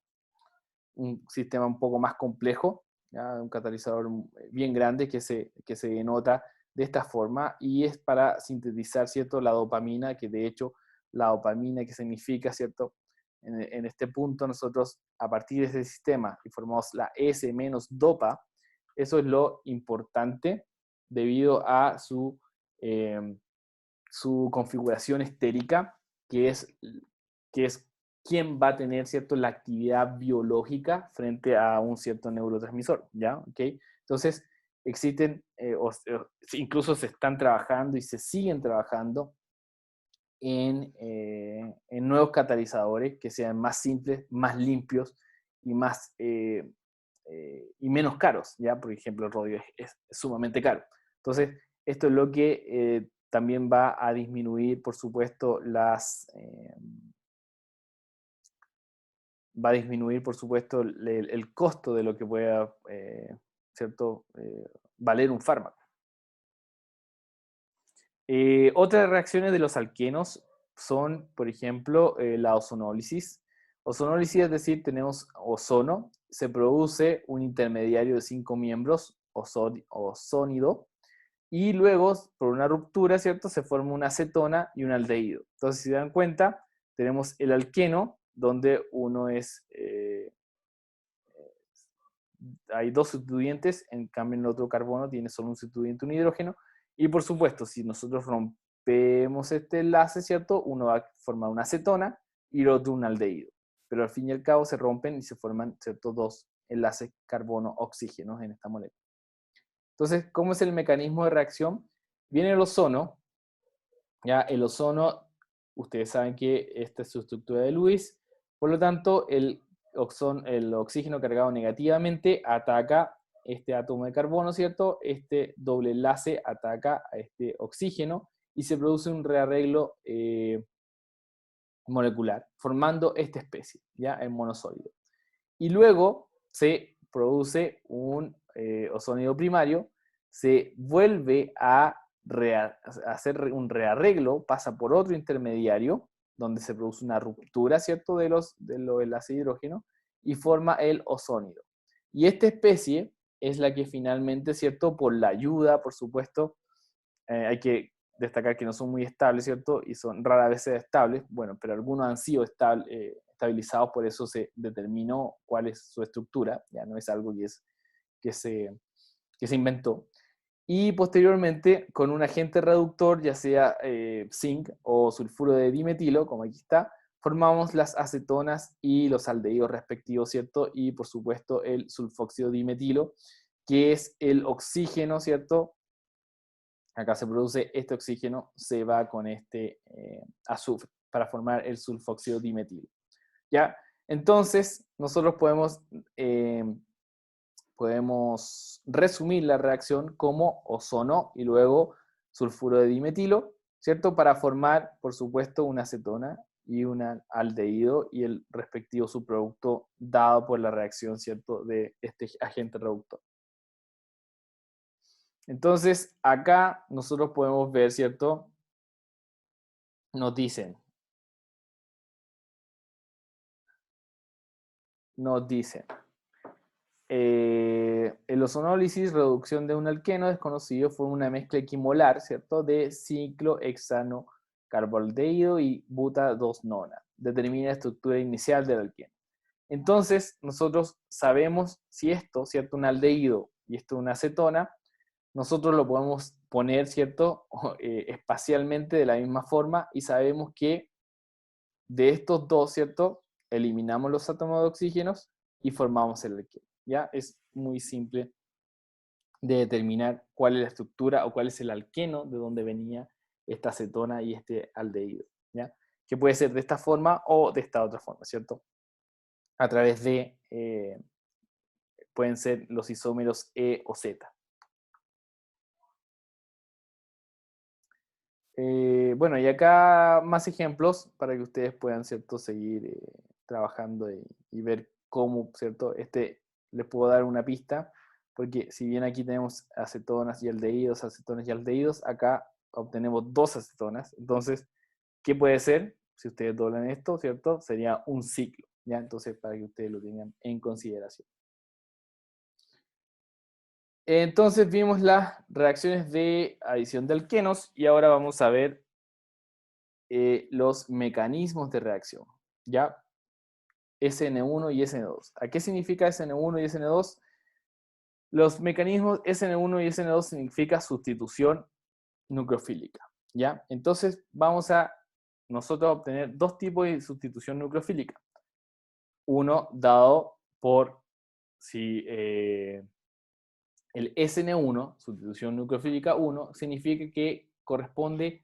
Un sistema un poco más complejo, ¿ya? Un catalizador bien grande que se denota de esta forma y es para sintetizar, ¿cierto? La dopamina, que de hecho la dopamina que significa, ¿cierto? En este punto nosotros a partir de este sistema y formamos la S-dopa, eso es lo importante debido a su configuración estérica, que es quién va a tener, ¿cierto?, la actividad biológica frente a un cierto neurotransmisor, ¿ya? ¿Okay? Entonces, existen, incluso se están trabajando y se siguen trabajando en nuevos catalizadores que sean más simples, más limpios y y menos caros, ¿ya? Por ejemplo, el rodio es sumamente caro. Entonces, esto es lo que también va a disminuir, por supuesto, va a disminuir, por supuesto, el costo de lo que pueda, ¿cierto? Valer un fármaco. Otras reacciones de los alquenos son, por ejemplo, la ozonólisis. Ozonólisis, es decir, tenemos ozono, se produce un intermediario de 5 miembros, ozónido, y luego, por una ruptura, ¿cierto? Se forma una acetona y un aldehído. Entonces, si se dan cuenta, tenemos el alqueno, donde uno hay dos sustituyentes, en cambio en el otro carbono tiene solo un sustituyente, un hidrógeno, y por supuesto, si nosotros rompemos este enlace, ¿cierto? Uno va a formar una acetona y el otro un aldehído. Pero al fin y al cabo se rompen y se forman, ¿cierto? Dos enlaces carbono-oxígeno en esta molécula. Entonces, ¿cómo es el mecanismo de reacción? Viene el ozono, ya el ozono, ustedes saben que esta es su estructura de Lewis, por lo tanto, el oxígeno cargado negativamente ataca este átomo de carbono, ¿cierto? Este doble enlace ataca a este oxígeno y se produce un rearreglo molecular, formando esta especie, ¿ya? El monosólido. Y luego se produce un ozónido primario, se vuelve a hacer un rearreglo, pasa por otro intermediario, donde se produce una ruptura, ¿cierto?, de los enlaces de hidrógeno, y forma el ozónido. Y esta especie es la que finalmente, ¿cierto?, por la ayuda, por supuesto, hay que destacar que no son muy estables, ¿cierto? Y son rara vez estables, bueno, pero algunos han sido estabilizados, por eso se determinó cuál es su estructura, ya no es algo que se inventó. Y posteriormente, con un agente reductor, ya sea zinc o sulfuro de dimetilo, como aquí está, formamos las acetonas y los aldehídos respectivos, ¿cierto? Y por supuesto el sulfóxido dimetilo, que es el oxígeno, ¿cierto? Acá se produce este oxígeno, se va con este azufre para formar el sulfóxido dimetilo. ¿Ya? Entonces, nosotros podemos resumir la reacción como ozono y luego sulfuro de dimetilo, ¿cierto? Para formar, por supuesto, una acetona y un aldehído y el respectivo subproducto dado por la reacción, ¿cierto?, de este agente reductor. Entonces, acá nosotros podemos ver, ¿cierto? Nos dicen, el ozonólisis, reducción de un alqueno desconocido, fue una mezcla equimolar, ¿cierto?, de ciclohexano carbaldehído y buta-2-nona. Determina la estructura inicial del alqueno. Entonces, nosotros sabemos si esto, ¿cierto?, un aldehído y esto una acetona, nosotros lo podemos poner, ¿cierto?, espacialmente de la misma forma y sabemos que de estos dos, ¿cierto?, eliminamos los átomos de oxígenos y formamos el alqueno. ¿Ya? Es muy simple de determinar cuál es la estructura o cuál es el alqueno de donde venía esta acetona y este aldehído. ¿Ya? Que puede ser de esta forma o de esta otra forma, ¿cierto? A través de, pueden ser los isómeros E o Z. Bueno, y acá más ejemplos para que ustedes puedan, ¿cierto?, seguir trabajando y ver cómo, ¿cierto? Les puedo dar una pista, porque si bien aquí tenemos acetonas y aldehídos, acá obtenemos dos acetonas. Entonces, ¿qué puede ser? Si ustedes doblan esto, ¿cierto? Sería un ciclo, ¿ya? Entonces, para que ustedes lo tengan en consideración. Entonces vimos las reacciones de adición de alquenos y ahora vamos a ver los mecanismos de reacción, ¿ya? SN1 y SN2. ¿A qué significa SN1 y SN2? Los mecanismos SN1 y SN2 significa sustitución nucleofílica, ¿ya? Entonces vamos a nosotros obtener dos tipos de sustitución nucleofílica. Uno dado por si el SN1, sustitución nucleofílica 1, significa que corresponde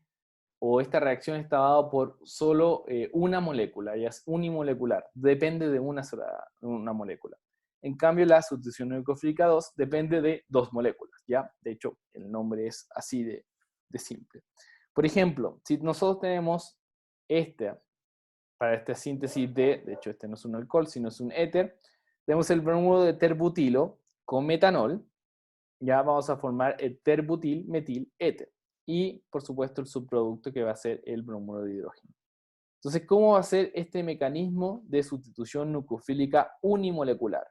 o esta reacción está dada por solo una molécula, ya es unimolecular, depende de una molécula. En cambio, la sustitución nucleofílica 2 depende de dos moléculas, ¿ya? De hecho, el nombre es así de simple. Por ejemplo, si nosotros tenemos para esta síntesis de hecho, este no es un alcohol, sino es un éter, tenemos el bromuro de terbutilo con metanol, ya vamos a formar el terbutil metil éter. Y, por supuesto, el subproducto que va a ser el bromuro de hidrógeno. Entonces, ¿cómo va a ser este mecanismo de sustitución nucleofílica unimolecular?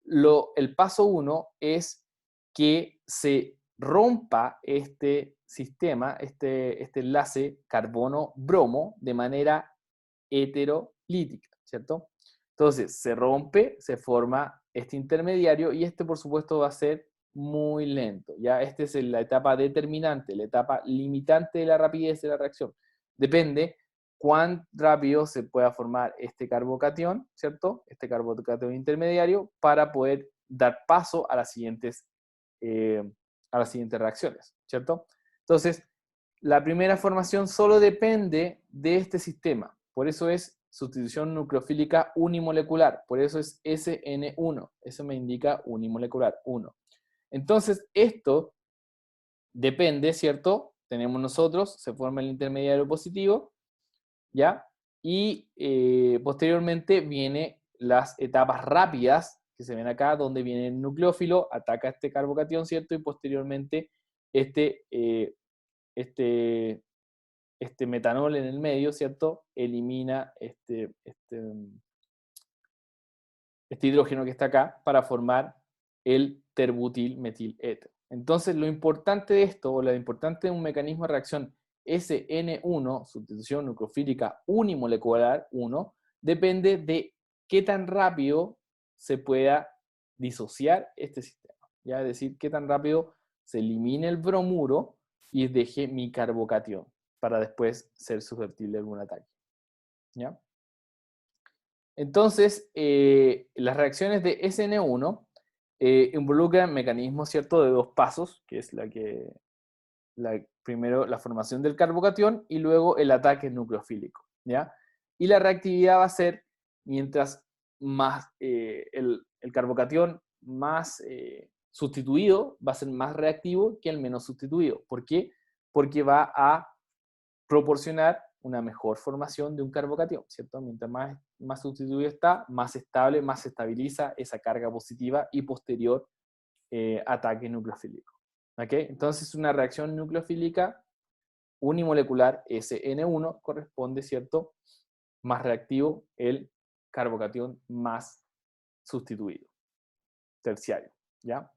El paso 1 es que se rompa este sistema, este enlace carbono-bromo de manera heterolítica, ¿cierto? Entonces, se rompe, se forma este intermediario y por supuesto, va a ser muy lento. ¿Ya? Esta es la etapa determinante, la etapa limitante de la rapidez de la reacción. Depende cuán rápido se pueda formar este carbocatión, ¿cierto? Este carbocatión intermediario para poder dar paso a las siguientes reacciones, ¿cierto? Entonces, la primera formación solo depende de este sistema, por eso es sustitución nucleofílica unimolecular, por eso es SN1, eso me indica unimolecular, 1. Entonces, esto depende, ¿cierto? Tenemos nosotros, se forma el intermediario positivo, ¿ya? Y posteriormente vienen las etapas rápidas, que se ven acá, donde viene el nucleófilo, ataca este carbocatión, ¿cierto? Y posteriormente este, este metanol en el medio, ¿cierto? Elimina este hidrógeno que está acá para formar el terbutil metil éter. Entonces, lo importante de esto, o lo importante de un mecanismo de reacción SN1, sustitución nucleofílica unimolecular 1, depende de qué tan rápido se pueda disociar este sistema. ¿Ya? Es decir, qué tan rápido se elimine el bromuro y deje mi carbocatión para después ser susceptible de algún ataque. ¿Ya? Entonces, las reacciones de SN1 involucran mecanismos, ¿cierto?, de dos pasos, que es primero la formación del carbocatión y luego el ataque nucleofílico, ¿ya? Y la reactividad va a ser mientras más el carbocatión más sustituido va a ser más reactivo que el menos sustituido. ¿Por qué? Porque va a proporcionar una mejor formación de un carbocatión, ¿cierto? Mientras más sustituido está, más estable, más se estabiliza esa carga positiva y posterior ataque nucleofílico. ¿Ok? Entonces, una reacción nucleofílica unimolecular SN1 corresponde, ¿cierto? Más reactivo el carbocatión más sustituido, terciario, ¿ya?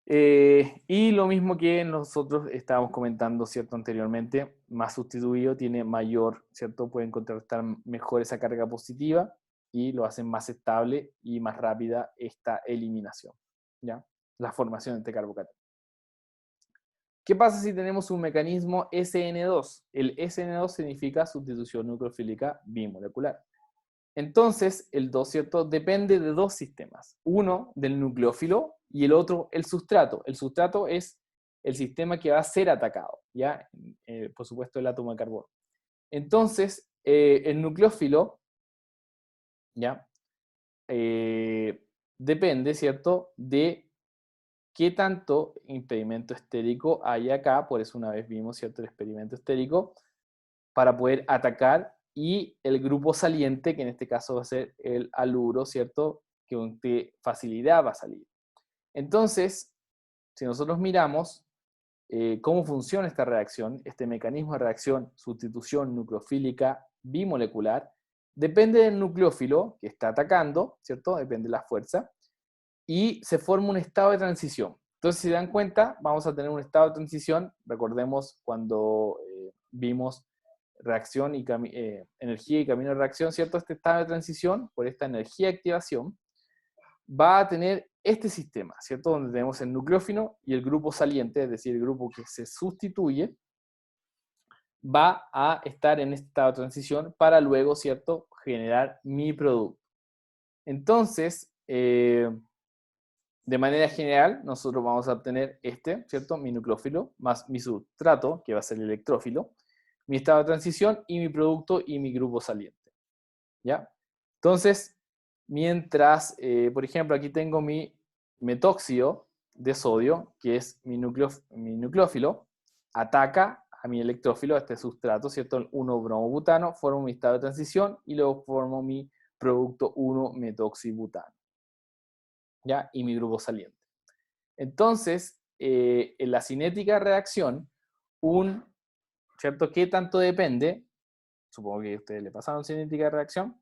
Y lo mismo que nosotros estábamos comentando, ¿cierto? Anteriormente, más sustituido tiene mayor, ¿cierto? Pueden contrarrestar mejor esa carga positiva y lo hacen más estable y más rápida esta eliminación, ¿ya? La formación de este carbocatión. ¿Qué pasa si tenemos un mecanismo SN2? El SN2 significa sustitución nucleofílica bimolecular. Entonces, el 2, ¿cierto?, depende de dos sistemas. Uno del nucleófilo y el otro el sustrato. El sustrato es el sistema que va a ser atacado, ¿ya? Por supuesto, el átomo de carbono. Entonces, el nucleófilo, ¿ya? Depende, ¿cierto?, de qué tanto impedimento estérico hay acá. Por eso una vez vimos, ¿cierto?, el experimento estérico, para poder atacar, y el grupo saliente, que en este caso va a ser el haluro, ¿cierto?, que con facilidad va a salir. Entonces, si nosotros miramos cómo funciona esta reacción, este mecanismo de reacción sustitución nucleofílica bimolecular, depende del nucleófilo que está atacando, ¿cierto?, depende de la fuerza, y se forma un estado de transición. Entonces, si se dan cuenta, vamos a tener un estado de transición. Recordemos cuando vimos reacción y energía y camino de reacción, ¿cierto? Este estado de transición, por esta energía de activación, va a tener este sistema, ¿cierto? Donde tenemos el nucleófilo y el grupo saliente, es decir, el grupo que se sustituye, va a estar en este estado de transición para luego, ¿cierto?, generar mi producto. Entonces, de manera general, nosotros vamos a obtener ¿cierto?, mi nucleófilo, más mi sustrato, que va a ser el electrófilo, mi estado de transición y mi producto y mi grupo saliente, ¿ya? Entonces, mientras, por ejemplo, aquí tengo mi metóxido de sodio, que es mi nucleófilo, ataca a mi electrófilo, a este sustrato, ¿cierto? El 1-bromobutano, formo mi estado de transición y luego formo mi producto 1-metoxibutano, ¿ya? Y mi grupo saliente. Entonces, en la cinética de reacción, ¿cierto? ¿Qué tanto depende? Supongo que a ustedes le pasaron cinética de reacción.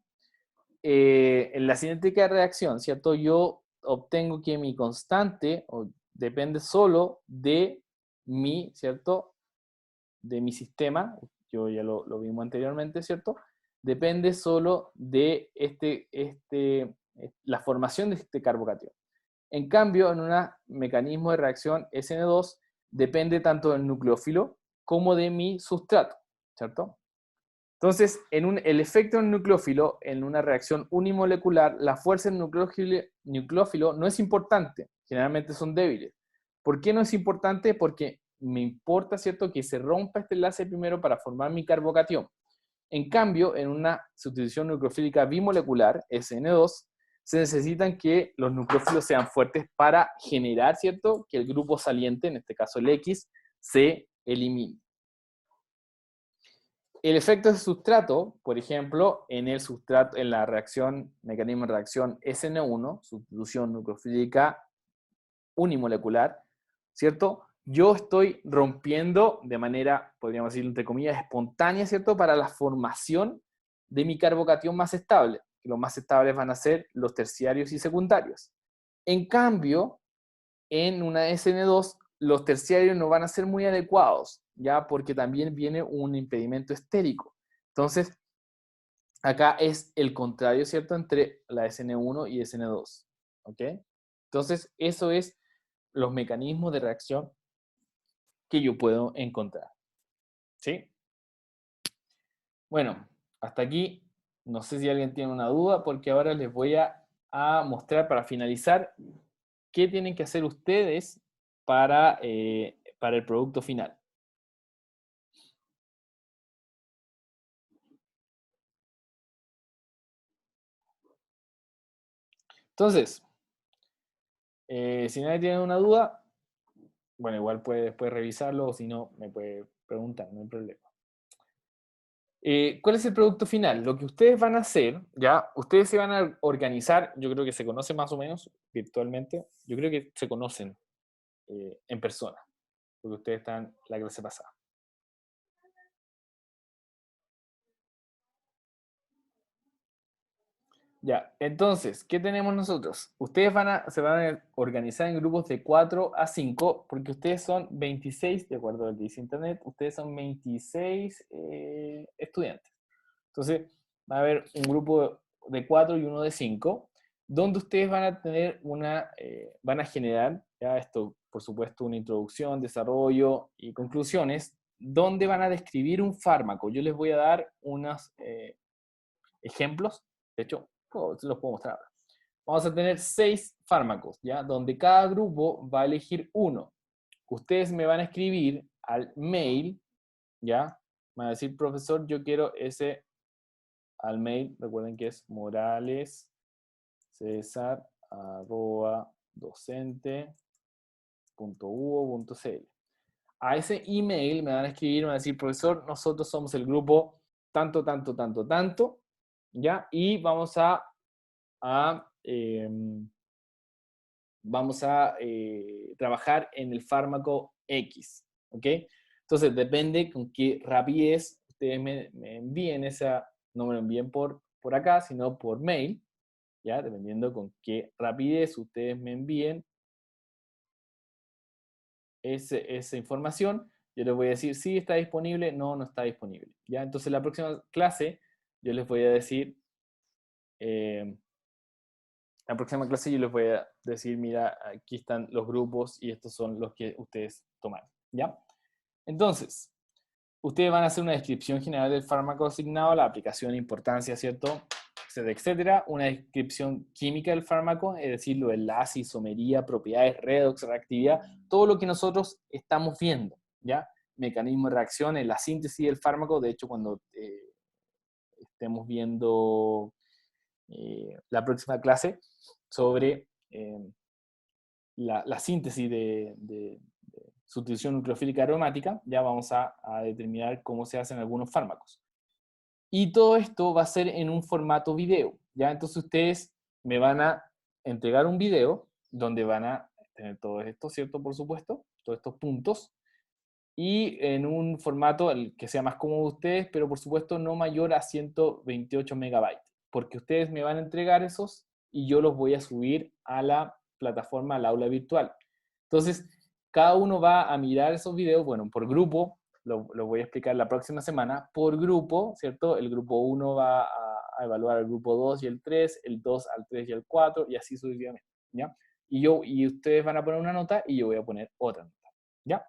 En la cinética de reacción, ¿cierto? Yo obtengo que mi constante depende solo de mi, ¿cierto?, de mi sistema, yo ya lo vimos anteriormente, ¿cierto? Depende solo de la formación de este carbocatión. En cambio, en un mecanismo de reacción SN2, depende tanto del nucleófilo como de mi sustrato, ¿cierto? Entonces, el efecto en nucleófilo, en una reacción unimolecular, la fuerza en nucleófilo no es importante, generalmente son débiles. ¿Por qué no es importante? Porque me importa, ¿cierto?, que se rompa este enlace primero para formar mi carbocatión. En cambio, en una sustitución nucleofílica bimolecular, SN2, se necesitan que los nucleófilos sean fuertes para generar, ¿cierto?, que el grupo saliente, en este caso el X, se elimine. El efecto de sustrato, por ejemplo, en la reacción, mecanismo de reacción SN1, sustitución nucleofílica unimolecular, ¿cierto? Yo estoy rompiendo de manera, podríamos decir, entre comillas, espontánea, ¿cierto? Para la formación de mi carbocatión más estable. Los más estables van a ser los terciarios y secundarios. En cambio, en una SN2, los terciarios no van a ser muy adecuados, ¿ya? Porque también viene un impedimento estérico. Entonces, acá es el contrario, ¿cierto? Entre la SN1 y SN2, ¿ok? Entonces, eso es los mecanismos de reacción que yo puedo encontrar, ¿sí? Bueno, hasta aquí, no sé si alguien tiene una duda, porque ahora les voy a mostrar para finalizar qué tienen que hacer ustedes para el producto final. Entonces, si nadie tiene una duda, bueno, igual puede después revisarlo, o si no, me puede preguntar, no hay problema. ¿Cuál es el producto final? Lo que ustedes van a hacer, ya, ustedes se van a organizar, yo creo que se conocen más o menos virtualmente, yo creo que se conocen en persona, porque ustedes están en la clase pasada. Ya, entonces, ¿qué tenemos nosotros? Ustedes se van a organizar en grupos de 4 a 5, porque ustedes son 26, de acuerdo al que dice Internet, ustedes son 26 estudiantes. Entonces, va a haber un grupo de 4 y uno de 5, donde ustedes van a tener van a generar, ya esto, por supuesto, una introducción, desarrollo y conclusiones, donde van a describir un fármaco. Yo les voy a dar unos ejemplos, de hecho, los puedo mostrar ahora. Vamos a tener 6 fármacos, ¿ya? Donde cada grupo va a elegir uno. Ustedes me van a escribir al mail, ¿ya? Me van a decir, profesor, yo quiero ese al mail, recuerden que es moralescesar@docente.uo.cl. A ese email me van a escribir, me van a decir, profesor, nosotros somos el grupo tanto, tanto, tanto, tanto, ¿ya? Y vamos a trabajar en el fármaco X, ¿ok? Entonces, depende con qué rapidez ustedes me envíen no me lo envíen por acá, sino por mail, ¿ya? Dependiendo con qué rapidez ustedes me envíen esa información, yo les voy a decir si está disponible, no está disponible, ¿ya? Entonces, la próxima clase, yo les voy a decir, eh, la próxima clase yo les voy a decir, mira, aquí están los grupos y estos son los que ustedes toman, ¿ya? Entonces, ustedes van a hacer una descripción general del fármaco asignado, la aplicación, importancia, ¿cierto? Etcétera, etcétera. Una descripción química del fármaco, es decir, lo de enlace, isomería, propiedades, redox, reactividad, todo lo que nosotros estamos viendo, ¿ya? Mecanismo de reacción, en la síntesis del fármaco, de hecho, cuando estemos viendo la próxima clase sobre la síntesis de sustitución nucleofílica aromática, ya vamos a determinar cómo se hacen algunos fármacos. Y todo esto va a ser en un formato video, ¿ya? Entonces ustedes me van a entregar un video donde van a tener todo esto, ¿cierto? Por supuesto, todos estos puntos, y en un formato el que sea más cómodo de ustedes, pero por supuesto no mayor a 128 megabytes, porque ustedes me van a entregar esos y yo los voy a subir a la plataforma, al aula virtual. Entonces, cada uno va a mirar esos videos, bueno, por grupo, lo voy a explicar la próxima semana, por grupo, ¿cierto? El grupo 1 va a evaluar el grupo 2 y el 3, el 2 al 3 y el 4, y así sucesivamente, ¿ya? Y ustedes van a poner una nota y yo voy a poner otra nota, ¿ya?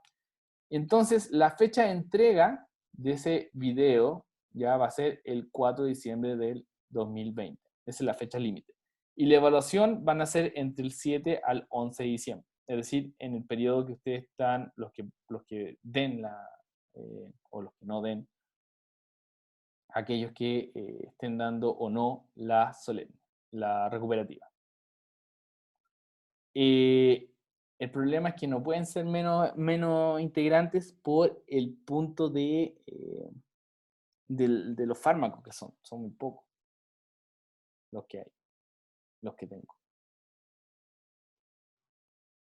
Entonces, la fecha de entrega de ese video Ya va a ser el 4 de diciembre del 2020. Esa es la fecha límite. Y la evaluación van a ser entre el 7 al 11 de diciembre. Es decir, en el periodo que ustedes están, los que den o los que no den, aquellos que estén dando o no la solemne, la recuperativa. El problema es que no pueden ser menos integrantes por el punto de los fármacos que son muy pocos los que hay, los que tengo.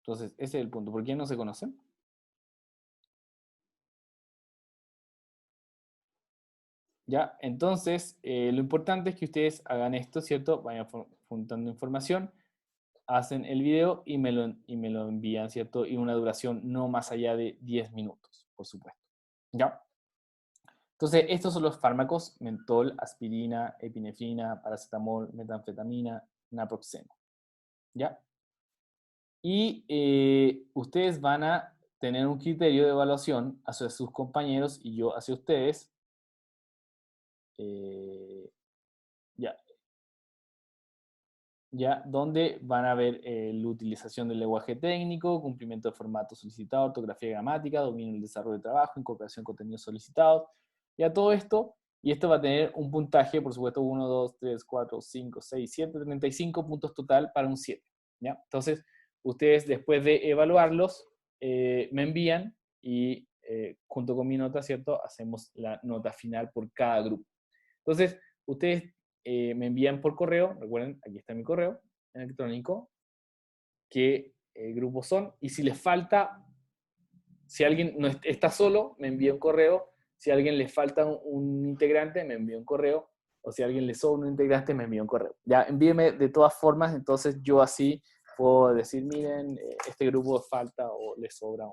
Entonces, ese es el punto. ¿Por qué no se conocen? ¿Ya? Entonces, lo importante es que ustedes hagan esto, ¿cierto? Vayan juntando información, hacen el video y me lo envían, ¿cierto? Y una duración no más allá de 10 minutos, por supuesto. ¿Ya? Entonces, estos son los fármacos: mentol, aspirina, epinefrina, paracetamol, metanfetamina, naproxeno. ¿Ya? Y ustedes van a tener un criterio de evaluación hacia sus compañeros y yo hacia ustedes. Ya, donde van a ver la utilización del lenguaje técnico, cumplimiento del formato solicitado, ortografía y gramática, dominio del desarrollo de trabajo, incorporación de contenidos solicitados, ya todo esto, y esto va a tener un puntaje, por supuesto, 1, 2, 3, 4, 5, 6, 7, 35 puntos total para un 7, ¿ya? Entonces, ustedes después de evaluarlos, me envían y junto con mi nota, ¿cierto? Hacemos la nota final por cada grupo. Entonces, ustedes me envían por correo, recuerden, aquí está mi correo electrónico, qué grupos son, y si les falta, si alguien no está solo, me envía un correo, si a alguien le falta un integrante, me envía un correo, o si a alguien le sobra un integrante, me envía un correo. Ya, envíeme de todas formas, entonces yo así puedo decir, miren, este grupo falta o le sobra